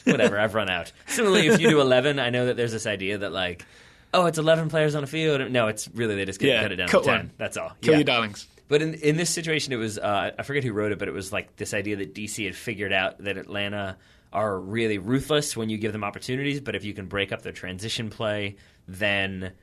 whatever, I've run out. Similarly, if you do 11, I know that there's this idea that like, oh, it's 11 players on a field. No, it's really, they just cut it down to 10. One. That's all. Kill your darlings. But in this situation, it was, I forget who wrote it, but it was like this idea that DC had figured out that Atlanta are really ruthless when you give them opportunities, but if you can break up their transition play, then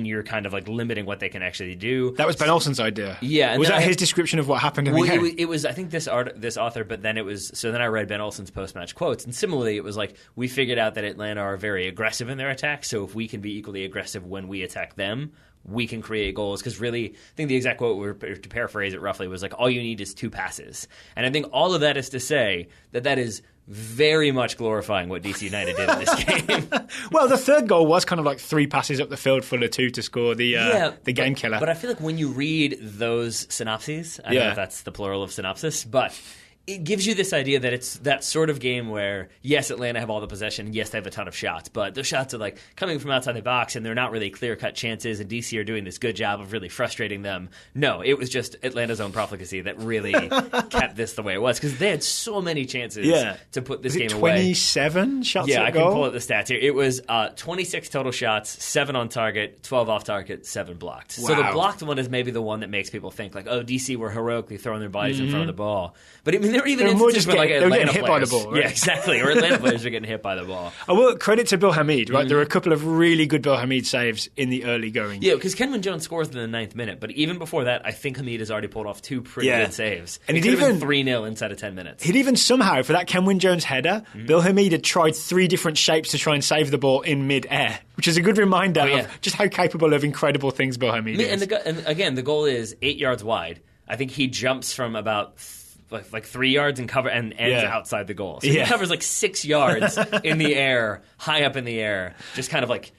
you're kind of like limiting what they can actually do. That was Ben Olsen's idea. Yeah. Was that his description of what happened in the game? It was, I think, this author, but then it was, so then I read Ben Olsen's post-match quotes, and similarly, it was like, we figured out that Atlanta are very aggressive in their attack, so if we can be equally aggressive when we attack them, we can create goals. Because really, I think the exact quote, to paraphrase it roughly, was like, all you need is 2 passes. And I think all of that is to say that is very much glorifying what DC United did in this game. Well, the third goal was kind of like 3 passes up the field for the 2 to score the game killer. But I feel like when you read those synopses, I don't know if that's the plural of synopsis, but it gives you this idea that it's that sort of game where, yes, Atlanta have all the possession, yes, they have a ton of shots, but those shots are like coming from outside the box and they're not really clear-cut chances, and DC are doing this good job of really frustrating them. No, it was just Atlanta's own profligacy that really kept this the way it was, because they had so many chances to put this game away. 27 shots Yeah, at I goal? can pull up the stats here. It was 26 total shots, 7 on target, 12 off target, 7 blocked. Wow. So the blocked one is maybe the one that makes people think like, oh, DC were heroically throwing their bodies in front of the ball. But I mean, there were even instances where like Atlanta hit players, by the ball, right? Yeah, exactly. Or Atlanta players were getting hit by the ball. I will credit to Bill Hamid, right? There were a couple of really good Bill Hamid saves in the early going. Yeah, because Kenwyne Jones scores in the 9th minute, but even before that, I think Hamid has already pulled off 2 pretty good saves. And it even 3-0 inside of 10 minutes. He'd even somehow, for that Kenwyne Jones header, Bill Hamid had tried 3 different shapes to try and save the ball in mid-air, which is a good reminder of just how capable of incredible things Bill Hamid is. And again, the goal is 8 yards wide. I think he jumps from about like 3 yards and ends outside the goal. So he covers like 6 yards in the air, high up in the air, just kind of like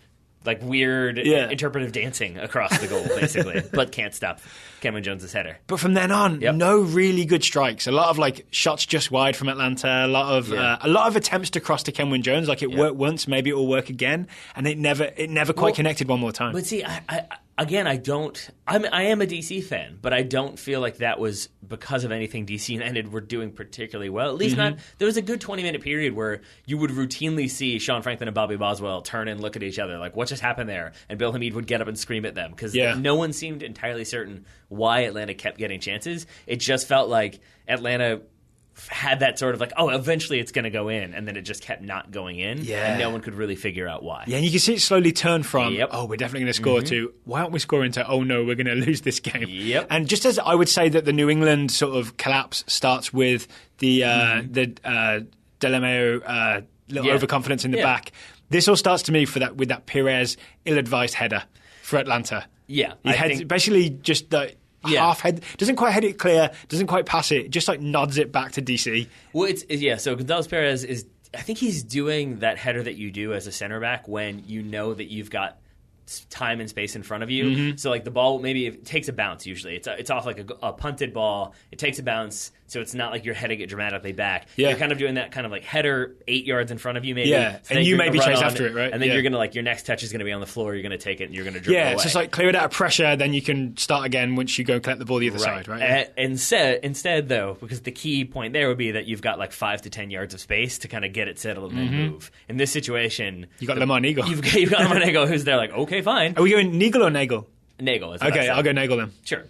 weird interpretive dancing across the goal, basically, but can't stop Kenwyne Jones' header. But from then on, no really good strikes. A lot of like shots just wide from Atlanta. A lot of attempts to cross to Kenwyne Jones. Like it worked once, maybe it will work again, and it never quite connected one more time. But see, I am a DC fan, but I don't feel like that was because of anything DC United were doing particularly well. At least not. There was a good 20-minute period where you would routinely see Sean Franklin and Bobby Boswell turn and look at each other like, what just happened there? And Bill Hamid would get up and scream at them because no one seemed entirely certain why Atlanta kept getting chances. It just felt like Atlanta had that sort of like, oh, eventually it's going to go in, and then it just kept not going in, and no one could really figure out why. Yeah, and you can see it slowly turn from, oh, we're definitely going to score, to, why aren't we scoring, to, oh no, we're going to lose this game. Yep. And just as I would say that the New England sort of collapse starts with the Delameo little overconfidence in the back, this all starts to me with that Perez ill-advised header for Atlanta. Yeah. He basically just... half head, doesn't quite head it clear, doesn't quite pass it, just like nods it back to DC. Well, so Gonzalez Perez is, I think he's doing that header that you do as a center back when you know that you've got time and space in front of you. So like the ball, maybe it takes a bounce usually. It's off like a punted ball. It takes a bounce, so it's not like you're heading it dramatically back. Yeah. You're kind of doing that kind of like header 8 yards in front of you maybe. Yeah, so and you maybe chase after it, right? And then you're going to like, your next touch is going to be on the floor, you're going to take it and you're going to dribble away. Yeah, so it's like clear it out of pressure, then you can start again once you go and collect the ball the other side, right? Instead though, because the key point there would be that you've got like 5 to 10 yards of space to kind of get it settled and then move. In this situation... You got Lamar Nagel. You've got Lamar Nagel who's there like, okay, fine. Are we going Nagel or Nagel? Nagel. Okay, I'll go Nagel then. Sure.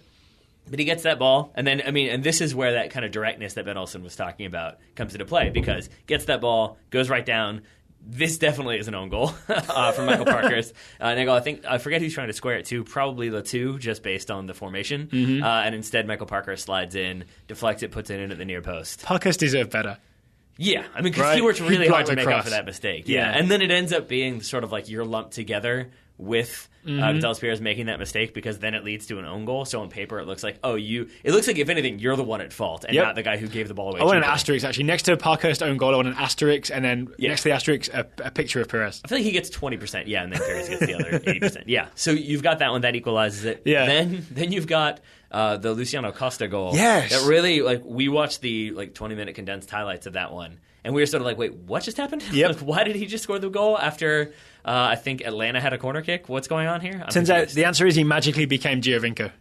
But he gets that ball, and then, and this is where that kind of directness that Ben Olsen was talking about comes into play, because gets that ball, goes right down. This definitely is an own goal from Michael Parkhurst. Nagel, I forget who's trying to square it to, probably Latu, just based on the formation. And instead, Michael Parkhurst slides in, deflects it, puts it in at the near post. Parkhurst deserved better. Yeah, I mean, because he worked really hard to make up for that mistake. Yeah. And then it ends up being sort of like you're lumped together with Gonzalez Perez making that mistake, because then it leads to an own goal. So on paper, it looks like, it looks like, if anything, you're the one at fault and not the guy who gave the ball away. I want an asterisk, actually. Next to Parkhurst's own goal, I want an asterisk, and then next to the asterisk, a picture of Perez. I feel like he gets 20%, and then Perez gets the other 80%. Yeah, so you've got that one, that equalizes it. Yeah. Then you've got the Luciano Costa goal. Yes. That really, like, we watched the 20-minute condensed highlights of that one, and we were sort of like, wait, what just happened? Yep. Like, why did he just score the goal after I think Atlanta had a corner kick? What's going on here? Turns out the answer is he magically became Giovinco.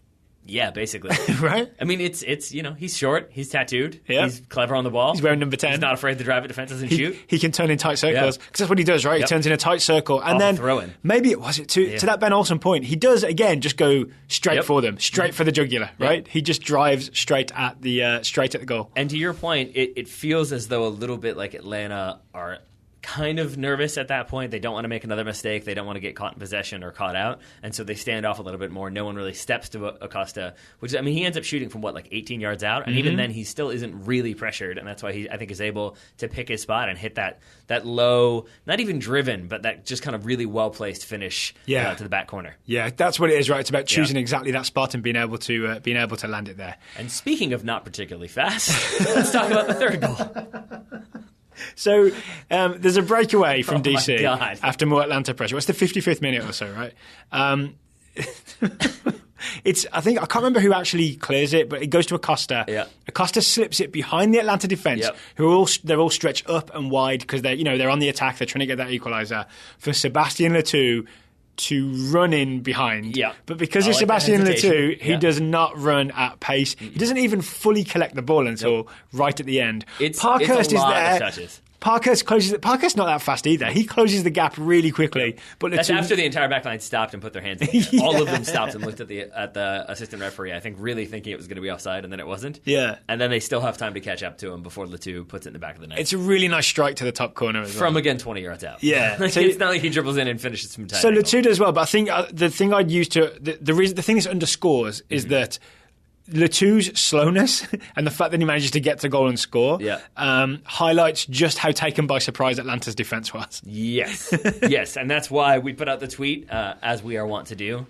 Yeah, basically. Right? I mean, it's he's short, he's tattooed, yeah. He's clever on the ball. He's wearing number 10. He's not afraid to drive at defenses and shoot. He can turn in tight circles, because that's what he does, right? Yep. He turns in a tight circle, and then throw in. Maybe it was to that Ben Olsen point. He does again just go straight for them, straight for the jugular, right? He just drives straight at the goal. And to your point, it feels as though a little bit like Atlanta are kind of nervous at that point. They don't want to make another mistake. They don't want to get caught in possession or caught out. And so they stand off a little bit more. No one really steps to Acosta, which, I mean, he ends up shooting from 18 yards out. And even then, he still isn't really pressured. And that's why he, I think, is able to pick his spot and hit that low, not even driven, but that just kind of really well-placed finish to the back corner. Yeah, that's what it is, right? It's about choosing exactly that spot and being able to land it there. And speaking of not particularly fast, let's talk about the third goal. So there's a breakaway from DC after more Atlanta pressure. What's the 55th minute or so, right? I can't remember who actually clears it, but it goes to Acosta. Yeah. Acosta slips it behind the Atlanta defence, they're all stretched up and wide because they're on the attack. They're trying to get that equaliser for Sébastien Letou to run in behind. Yeah. But because it's Sébastien Letou, he does not run at pace. He doesn't even fully collect the ball until right at the end. Parkhurst is there. Parkhurst's not that fast either. He closes the gap really quickly. But that's after the entire back line stopped and put their hands in the air. All of them stopped and looked at the assistant referee, I think really thinking it was going to be offside, and then it wasn't. Yeah. And then they still have time to catch up to him before Letou puts it in the back of the net. It's a really nice strike to the top corner as well. From, again, 20 yards out. Yeah. So it's not like he dribbles in and finishes from time. So Letou does well, but I think the thing I'd use the thing this underscores is that Letou's slowness and the fact that he manages to get to goal and score highlights just how taken by surprise Atlanta's defence was. Yes. Yes, and that's why we put out the tweet, as we are wont to do,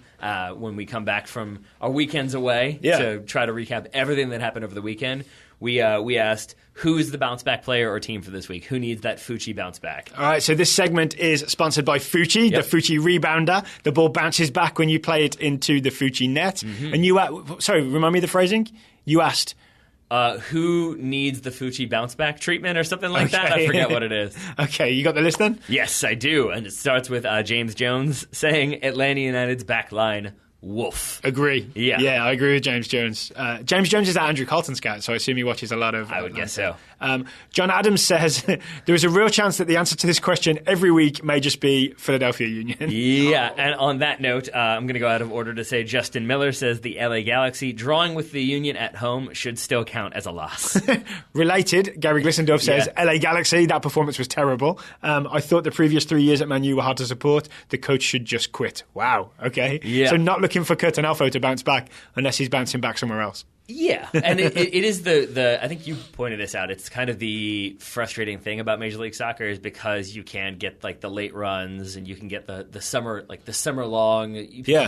when we come back from our weekends away to try to recap everything that happened over the weekend. We asked, who's the bounce-back player or team for this week? Who needs that Fucci bounce-back? All right, so this segment is sponsored by Fucci, the Fucci rebounder. The ball bounces back when you play it into the Fucci net. Mm-hmm. And sorry, remind me of the phrasing? You asked... who needs the Fucci bounce-back treatment or something like that? I forget what it is. Okay, you got the list then? Yes, I do. And it starts with James Jones saying Atlanta United's back line... Woof. Agree. Yeah, I agree with James Jones. James Jones is our Andrew Carlton scout, so I assume he watches a lot of... I would guess so. John Adams says, there is a real chance that the answer to this question every week may just be Philadelphia Union. Yeah, and on that note, I'm going to go out of order to say Justin Miller says the LA Galaxy drawing with the Union at home should still count as a loss. Related, Gary Glissendorf says, LA Galaxy, that performance was terrible. I thought the previous 3 years at Man U were hard to support. The coach should just quit. Wow, okay. Yeah. So not looking for Curtin Alfo to bounce back unless he's bouncing back somewhere else. Yeah, and it is the I think you pointed this out. It's kind of the frustrating thing about Major League Soccer is because you can get like the late runs and you can get the summer long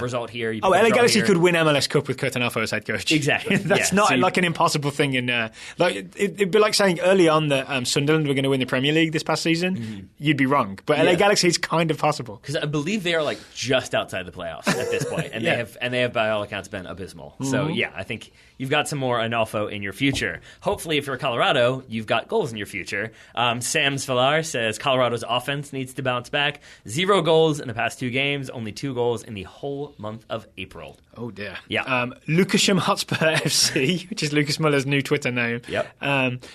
result here. LA Galaxy could win MLS Cup with Curtin Alfo as head coach. Exactly. That's not like an impossible thing. It'd be like saying early on that Sunderland were going to win the Premier League this past season. Mm-hmm. You'd be wrong, but LA Galaxy is kind of possible because I believe they are like just outside the playoffs at this point, and they have by all accounts been abysmal. Mm-hmm. So I think you've got some more Analfo in your future. Hopefully, if you're Colorado, you've got goals in your future. Sam Svalar says Colorado's offense needs to bounce back. 0 goals in the past 2 games, only 2 goals in the whole month of April. Oh, dear. Yeah. Lucasham Hotspur FC, which is Lucas Muller's new Twitter name,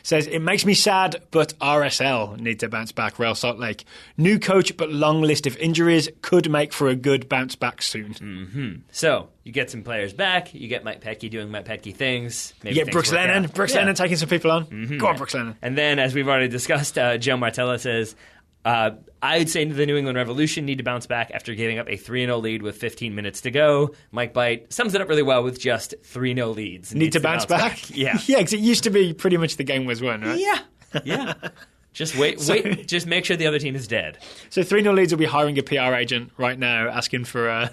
says, it makes me sad, but RSL need to bounce back. Real Salt Lake. New coach, but long list of injuries could make for a good bounce back soon. Mm-hmm. So, you get some players back. You get Mike Petke doing Mike Petke things. Maybe you get Brooks Lennon. Brooks Lennon taking some people on. Mm-hmm. Go on, Brooks Lennon. And then, as we've already discussed, Joe Martella says, I'd say the New England Revolution need to bounce back after giving up a 3-0 lead with 15 minutes to go. Mike Byte sums it up really well with just 3-0 leads. Need to bounce back? Yeah. Yeah, because it used to be pretty much the game was won, right? Yeah. Just wait. Just make sure the other team is dead. So 3-0 leads will be hiring a PR agent right now, asking for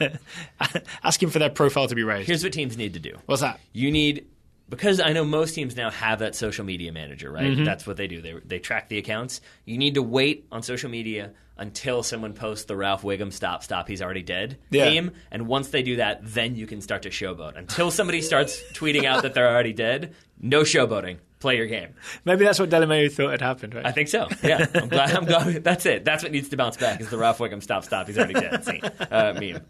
their profile to be raised. Here's what teams need to do. What's that? You need, because I know most teams now have that social media manager, right? Mm-hmm. That's what they do. They track the accounts. You need to wait on social media until someone posts the Ralph Wiggum stop, he's already dead meme. And once they do that, then you can start to showboat. Until somebody starts tweeting out that they're already dead, no showboating. Play your game. Maybe that's what Delameu thought had happened, right? I think so. Yeah, I'm glad. That's it. That's what needs to bounce back is the Ralph Wiggum stop, he's already dead scene meme.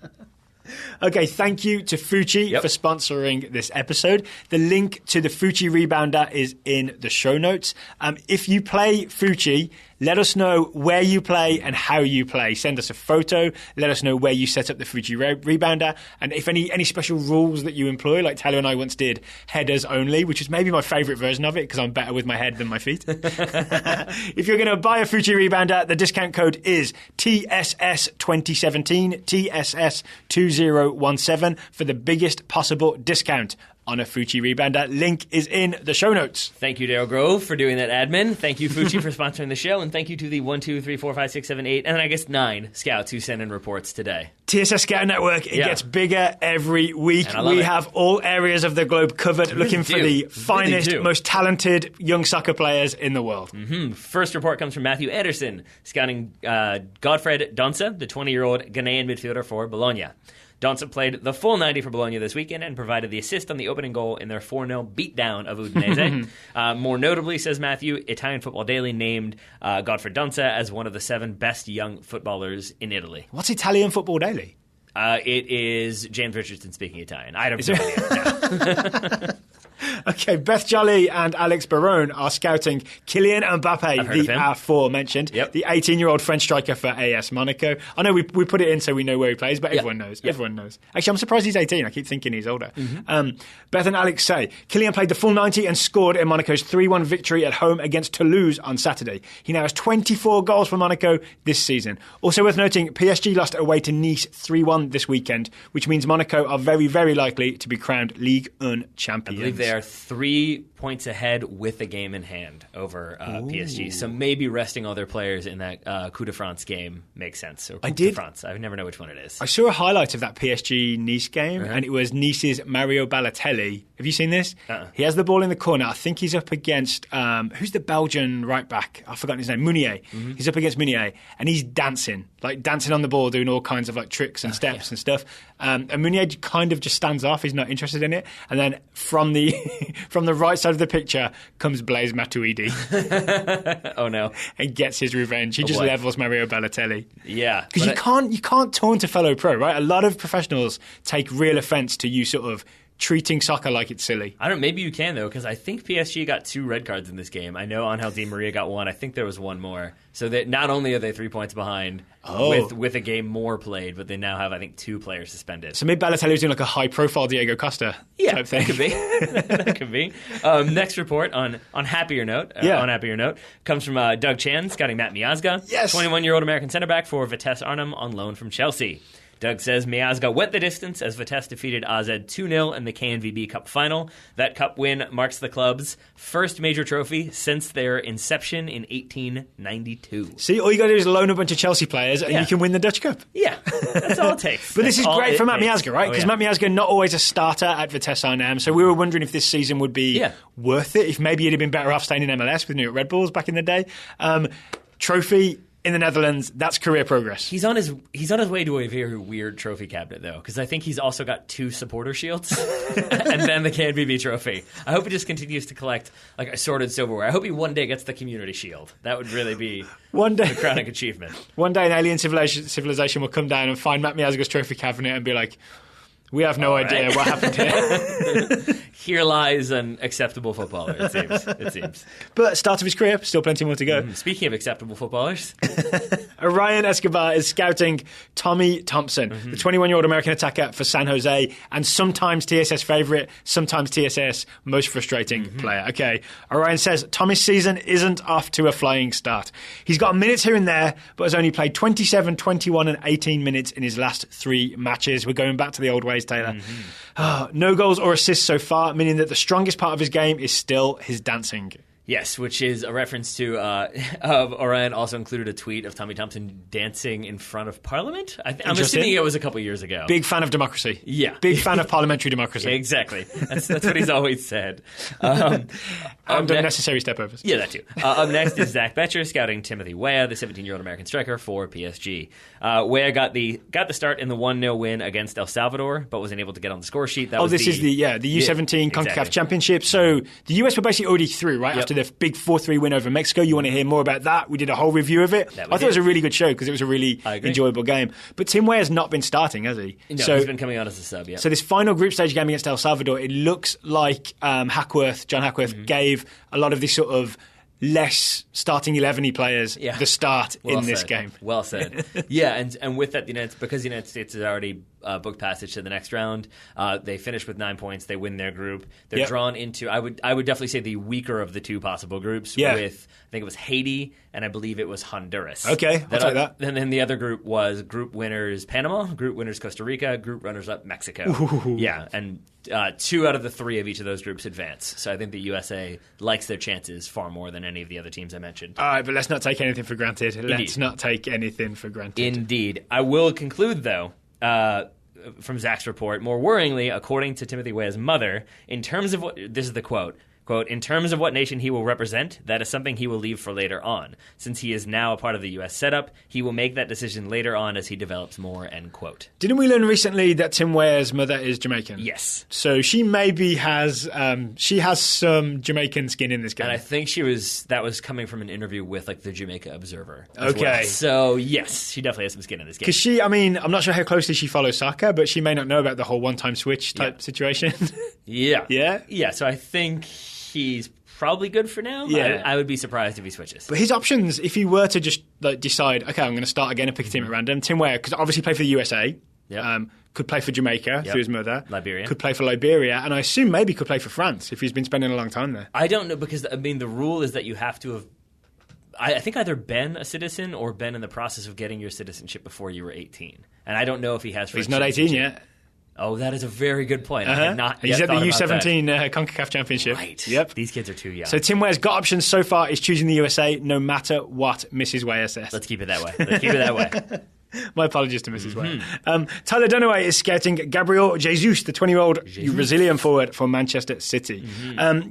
Okay, thank you to Fucci for sponsoring this episode. The link to the Fucci Rebounder is in the show notes. If you play Fucci, let us know where you play and how you play. Send us a photo. Let us know where you set up the Fucci Rebounder. And if any special rules that you employ, like Taylor and I once did, headers only, which is maybe my favourite version of it because I'm better with my head than my feet. If you're going to buy a Fucci Rebounder, the discount code is TSS 2017, TSS 2017 for the biggest possible discount on a Fucci Rebounder. Link is in the show notes. Thank you, Dale Grove, for doing that admin. Thank you, Fucci, for sponsoring the show. And thank you to the 1, 2, 3, 4, 5, 6, 7, 8, and I guess 9 scouts who sent in reports today. TSS Scouting Network, it gets bigger every week. We have all areas of the globe covered, looking for the finest, most talented young soccer players in the world. Mm-hmm. First report comes from Matthew Anderson, scouting Godfred Donsa, the 20-year-old Ghanaian midfielder for Bologna. Danza played the full 90 for Bologna this weekend and provided the assist on the opening goal in their 4-0 beatdown of Udinese. More notably, says Matthew, Italian Football Daily named Godfrey Danza as one of the 7 best young footballers in Italy. What's Italian Football Daily? It is James Richardson speaking Italian. I don't know. Okay, Beth Jolly and Alex Barone are scouting Kylian Mbappe, the aforementioned, the 18-year-old French striker for AS Monaco. I know we put it in so we know where he plays, but everyone knows. Everyone knows. Actually, I'm surprised he's 18. I keep thinking he's older. Beth and Alex say Kylian played the full 90 and scored in Monaco's 3-1 victory at home against Toulouse on Saturday. He now has 24 goals for Monaco this season. Also worth noting, PSG lost away to Nice 3-1 this weekend, which means Monaco are very, very likely to be crowned Ligue 1 champions. I believe they are 3 points ahead with a game in hand over PSG. So maybe resting all their players in that Coup de France game makes sense. Or Coup de France. I never know which one it is. I saw a highlight of that PSG Nice game, and it was Nice's Mario Balotelli. Have you seen this? He has the ball in the corner. I think he's up against, who's the Belgian right back? I've forgotten his name. Meunier. He's up against Meunier, and he's dancing on the ball, doing all kinds of like tricks and steps and stuff. And Meunier kind of just stands off. He's not interested in it. And then from the from the right side of the picture comes Blaise Matuidi. Oh no! And gets his revenge. He just levels Mario Balotelli. Yeah, because you can't taunt a fellow pro, right? A lot of professionals take real offence to you sort of treating soccer like it's silly. I don't know, maybe you can, though, because I think PSG got 2 red cards in this game. I know Angel Di Maria got 1. I think there was 1 more. So that not only are they 3 points behind with a game more played, but they now have, I think, 2 players suspended. So maybe Balotelli's doing like a high-profile Diego Costa type thing. That could be. That could be. Next report on happier note. On happier note comes from Doug Chan, scouting Matt Miazga, 21-year-old American center back for Vitesse Arnhem on loan from Chelsea. Doug says Miazga went the distance as Vitesse defeated AZ 2-0 in the KNVB Cup final. That cup win marks the club's first major trophy since their inception in 1892. See, all you got to do is loan a bunch of Chelsea players and you can win the Dutch Cup. Yeah, that's all it takes. But this is great for Matt Miazga, right? Because Matt Miazga not always a starter at Vitesse Arnhem, so we were wondering if this season would be worth it, if maybe he'd have been better off staying in MLS with New York Red Bulls back in the day. Trophy in the Netherlands, that's career progress. He's on his way to a very weird trophy cabinet, though, because I think he's also got 2 supporter shields and then the KNVB trophy. I hope he just continues to collect like assorted silverware. I hope he one day gets the community shield. That would really be the crowning achievement. One day an alien civilization will come down and find Matt Miazga's trophy cabinet and be like, we have no idea what happened here. Here lies an acceptable footballer, it seems. But start of his career, still plenty more to go. Speaking of acceptable footballers. Orion Escobar is scouting Tommy Thompson, the 21-year-old American attacker for San Jose, and sometimes TSS favourite, sometimes TSS most frustrating player. Okay, Orion says Tommy's season isn't off to a flying start. He's got minutes here and there, but has only played 27, 21 and 18 minutes in his last 3 matches. We're going back to the old ways, Taylor. No goals or assists so far, meaning that the strongest part of his game is still his dancing. Yes, which is a reference to Orion also included a tweet of Tommy Thompson dancing in front of Parliament. I'm assuming it was a couple years ago. Big fan of democracy. Yeah. Big fan of parliamentary democracy. Exactly. That's what he's always said. And unnecessary step-overs. Yeah, that too. Up next is Zach Betcher scouting Timothy Weah, the 17-year-old American striker for PSG. Weah got the start in the 1-0 win against El Salvador, but wasn't able to get on the score sheet. This is the U17 CONCACAF Championship. So the US were basically already through, right? After the big 4-3 win over Mexico. You want to hear more about that? We did a whole review of it. I thought it was a really good show because it was a really enjoyable game. But Tim Weah has not been starting, has he? No, he's been coming on as a sub, So this final group stage game against El Salvador, it looks like John Hackworth gave a lot of these sort of less starting 11-y players the start in this game. Well said. And with that, because the United States has already booked passage to the next round, they finish with 9 points. They win their group. They're drawn into, I would definitely say, the weaker of the 2 possible groups with, I think it was Haiti, and I believe it was Honduras. Okay, I'll take that. And then the other group was group winners Panama, group winners Costa Rica, group runners-up Mexico. Ooh. Yeah, and 2 out of the 3 of each of those groups advance. So I think the USA likes their chances far more than any of the other teams I mentioned. All right, but let's not take anything for granted. Let's not take anything for granted. Indeed. I will conclude, though, from Zach's report, more worryingly, according to Timothy Weah's mother, in terms of this is the quote, Quote, in terms of what nation he will represent, that is something he will leave for later on. Since he is now a part of the U.S. setup, he will make that decision later on as he develops more, end quote. Didn't we learn recently that Tim Weah's mother is Jamaican? Yes. So she maybe has some Jamaican skin in this game. And I think that was coming from an interview with like the Jamaica Observer. Okay. Well. So yes, she definitely has some skin in this game. Because I'm not sure how closely she follows soccer, but she may not know about the whole one-time switch type situation. Yeah. Yeah? Yeah, so I think he's probably good for now. Yeah. I would be surprised if he switches. But his options, if he were to just decide, okay, I'm going to start again and pick a team at random, Tim Weah, because obviously played for the USA, could play for Jamaica through his mother, Liberia. Could play for Liberia, and I assume maybe could play for France if he's been spending a long time there. I don't know, because the rule is that you have to have I think either been a citizen or been in the process of getting your citizenship before you were 18. And I don't know if he has French He's not 18 yet. Oh, that is a very good point. I had not He's yet at the thought about U17 CONCACAF Championship. Right. Yep. These kids are too young. So Tim Weah's got options so far. He's choosing the USA no matter what Mrs. Weah says. Let's keep it that way. My apologies to Mrs. Weah. Tyler Dunaway is scouting Gabriel Jesus, the 20-year-old Brazilian forward for Manchester City.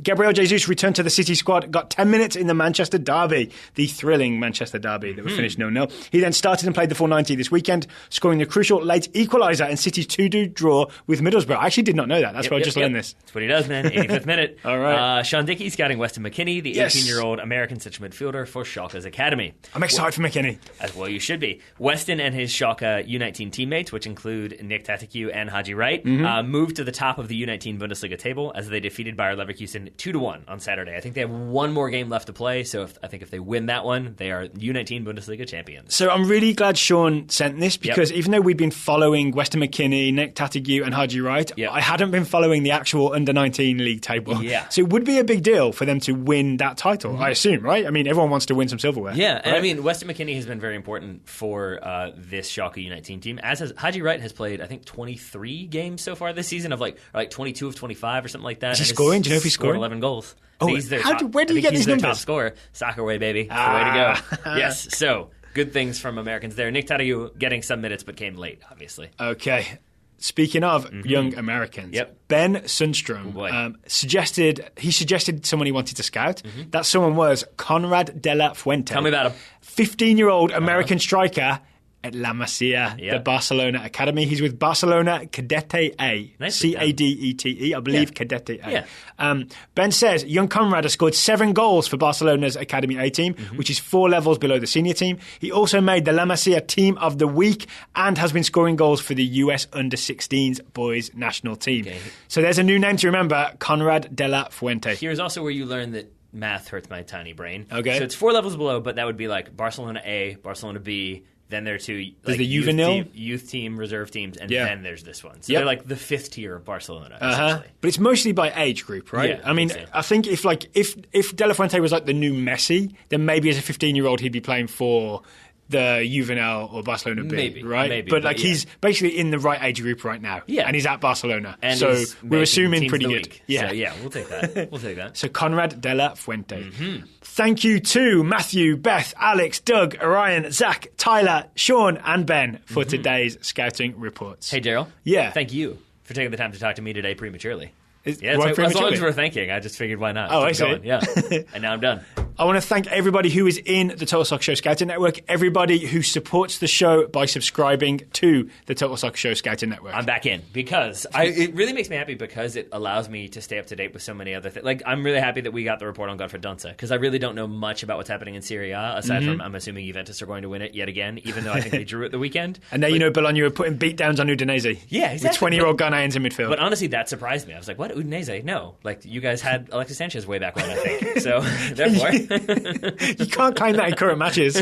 Gabriel Jesus returned to the City squad, got 10 minutes in the Manchester derby, the thrilling Manchester derby that was finished 0-0. He then started and played the full 90 this weekend, scoring the crucial late equaliser in City's 2-2 draw with Middlesbrough. I actually did not know that. That's why I just learned this. That's what he does, man. 85th minute. All right. Sean Dickey scouting Weston McKennie, the 18-year-old American central midfielder for Schalke's academy. I'm excited for McKennie. As well you should be. Weston and his Schalke U19 teammates, which include Nick Tateku and Haji Wright, moved to the top of the U19 Bundesliga table as they defeated Bayer Leverkusen 2-1 on Saturday. I think they have one more game left to play, so I think if they win that one, they are U19 Bundesliga champions. So I'm really glad Sean sent this because even though we've been following Weston McKennie, Nick Tateku and Haji Wright, I hadn't been following the actual under-19 league table. Yeah. So it would be a big deal for them to win that title, I assume, right? I mean, everyone wants to win some silverware. Yeah, and right? I mean, Weston McKennie has been very important for this Schalke U19 team, as has Haji Wright has played, I think, 23 games so far this season, of like 22 of 25 or something like that. Is he scoring? Do you know if he's scoring? 11 goals. Oh, where do you get these numbers? Top scorer. Soccer way, baby. The way to go. Yes, so good things from Americans there. Nick Tateku getting some minutes, but came late, obviously. Okay. Speaking of young Americans, Ben Sundstrom suggested someone he wanted to scout. That someone was Conrad de la Fuente. Tell me about him. 15-year-old American striker at La Masia, the Barcelona Academy. He's with Barcelona Cadete A. Nice. Cadete, I believe Cadete A. Yeah. Ben says young Conrad has scored 7 goals for Barcelona's Academy A team, which is 4 levels below the senior team. He also made the La Masia Team of the Week and has been scoring goals for the US Under-16s boys national team. Okay. So there's a new name to remember, Conrad de la Fuente. Here's also where you learn that math hurts my tiny brain. Okay. So it's 4 levels below, but that would be like Barcelona A, Barcelona B. Then there are 2 there's the juvenile youth team, reserve teams, and then there's this one. So they're like the 5th tier of Barcelona, essentially. But it's mostly by age group, right? Yeah, I mean, I think if De La Fuente was like the new Messi, then maybe as a 15-year-old he'd be playing for the juvenile or Barcelona B, maybe, right? Maybe, but he's basically in the right age group right now. Yeah. And he's at Barcelona. And so we're assuming pretty good. Week. Yeah. So we'll take that. So Conrad de la Fuente. Thank you to Matthew, Beth, Alex, Doug, Orion, Zach, Tyler, Sean, and Ben for today's scouting reports. Hey, Daryl. Yeah. Thank you for taking the time to talk to me today prematurely. As long as we're thinking, I just figured why not. Oh, I see. Yeah. And now I'm done. I want to thank everybody who is in the Total Soccer Show Scouting Network, everybody who supports the show by subscribing to the Total Soccer Show Scouting Network. I'm back in because it really makes me happy because it allows me to stay up to date with so many other things. Like, I'm really happy that we got the report on Godfrey Donza because I really don't know much about what's happening in Serie A, aside from I'm assuming Juventus are going to win it yet again, even though I think they drew it the weekend. And now you know Bologna were putting beatdowns on Udinese. Yeah, exactly. With 20-year-old Ghanaians in midfield. But honestly, that surprised me. I was like, what? Udinese? No. Like, you guys had Alexis Sanchez way back when, I think. So, therefore... You can't claim that in current matches.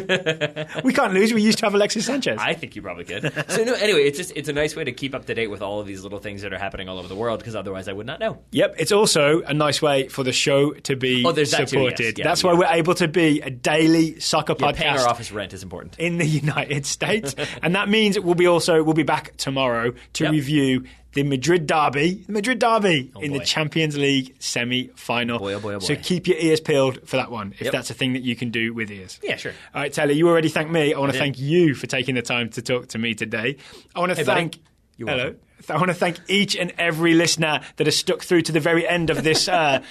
We can't lose. We used to have Alexis Sanchez. I think you probably could. So anyway, it's a nice way to keep up to date with all of these little things that are happening all over the world because otherwise I would not know. Yep. It's also a nice way for the show to be supported. Yes. Yeah, that's why we're able to be a daily soccer podcast. Paying our office rent is important. In the United States. And that means we'll be back tomorrow to review the Madrid derby in the Champions League semi-final. Boy, oh boy, oh boy. So keep your ears peeled for that one, if that's a thing that you can do with ears. Yeah, sure. All right, Taylor, you already thanked me. I want to thank you for taking the time to talk to me today. I want to thank... You're welcome. I want to thank each and every listener that has stuck through to the very end of this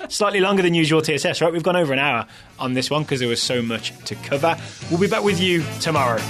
slightly longer than usual TSS, right? We've gone over an hour on this one because there was so much to cover. We'll be back with you tomorrow.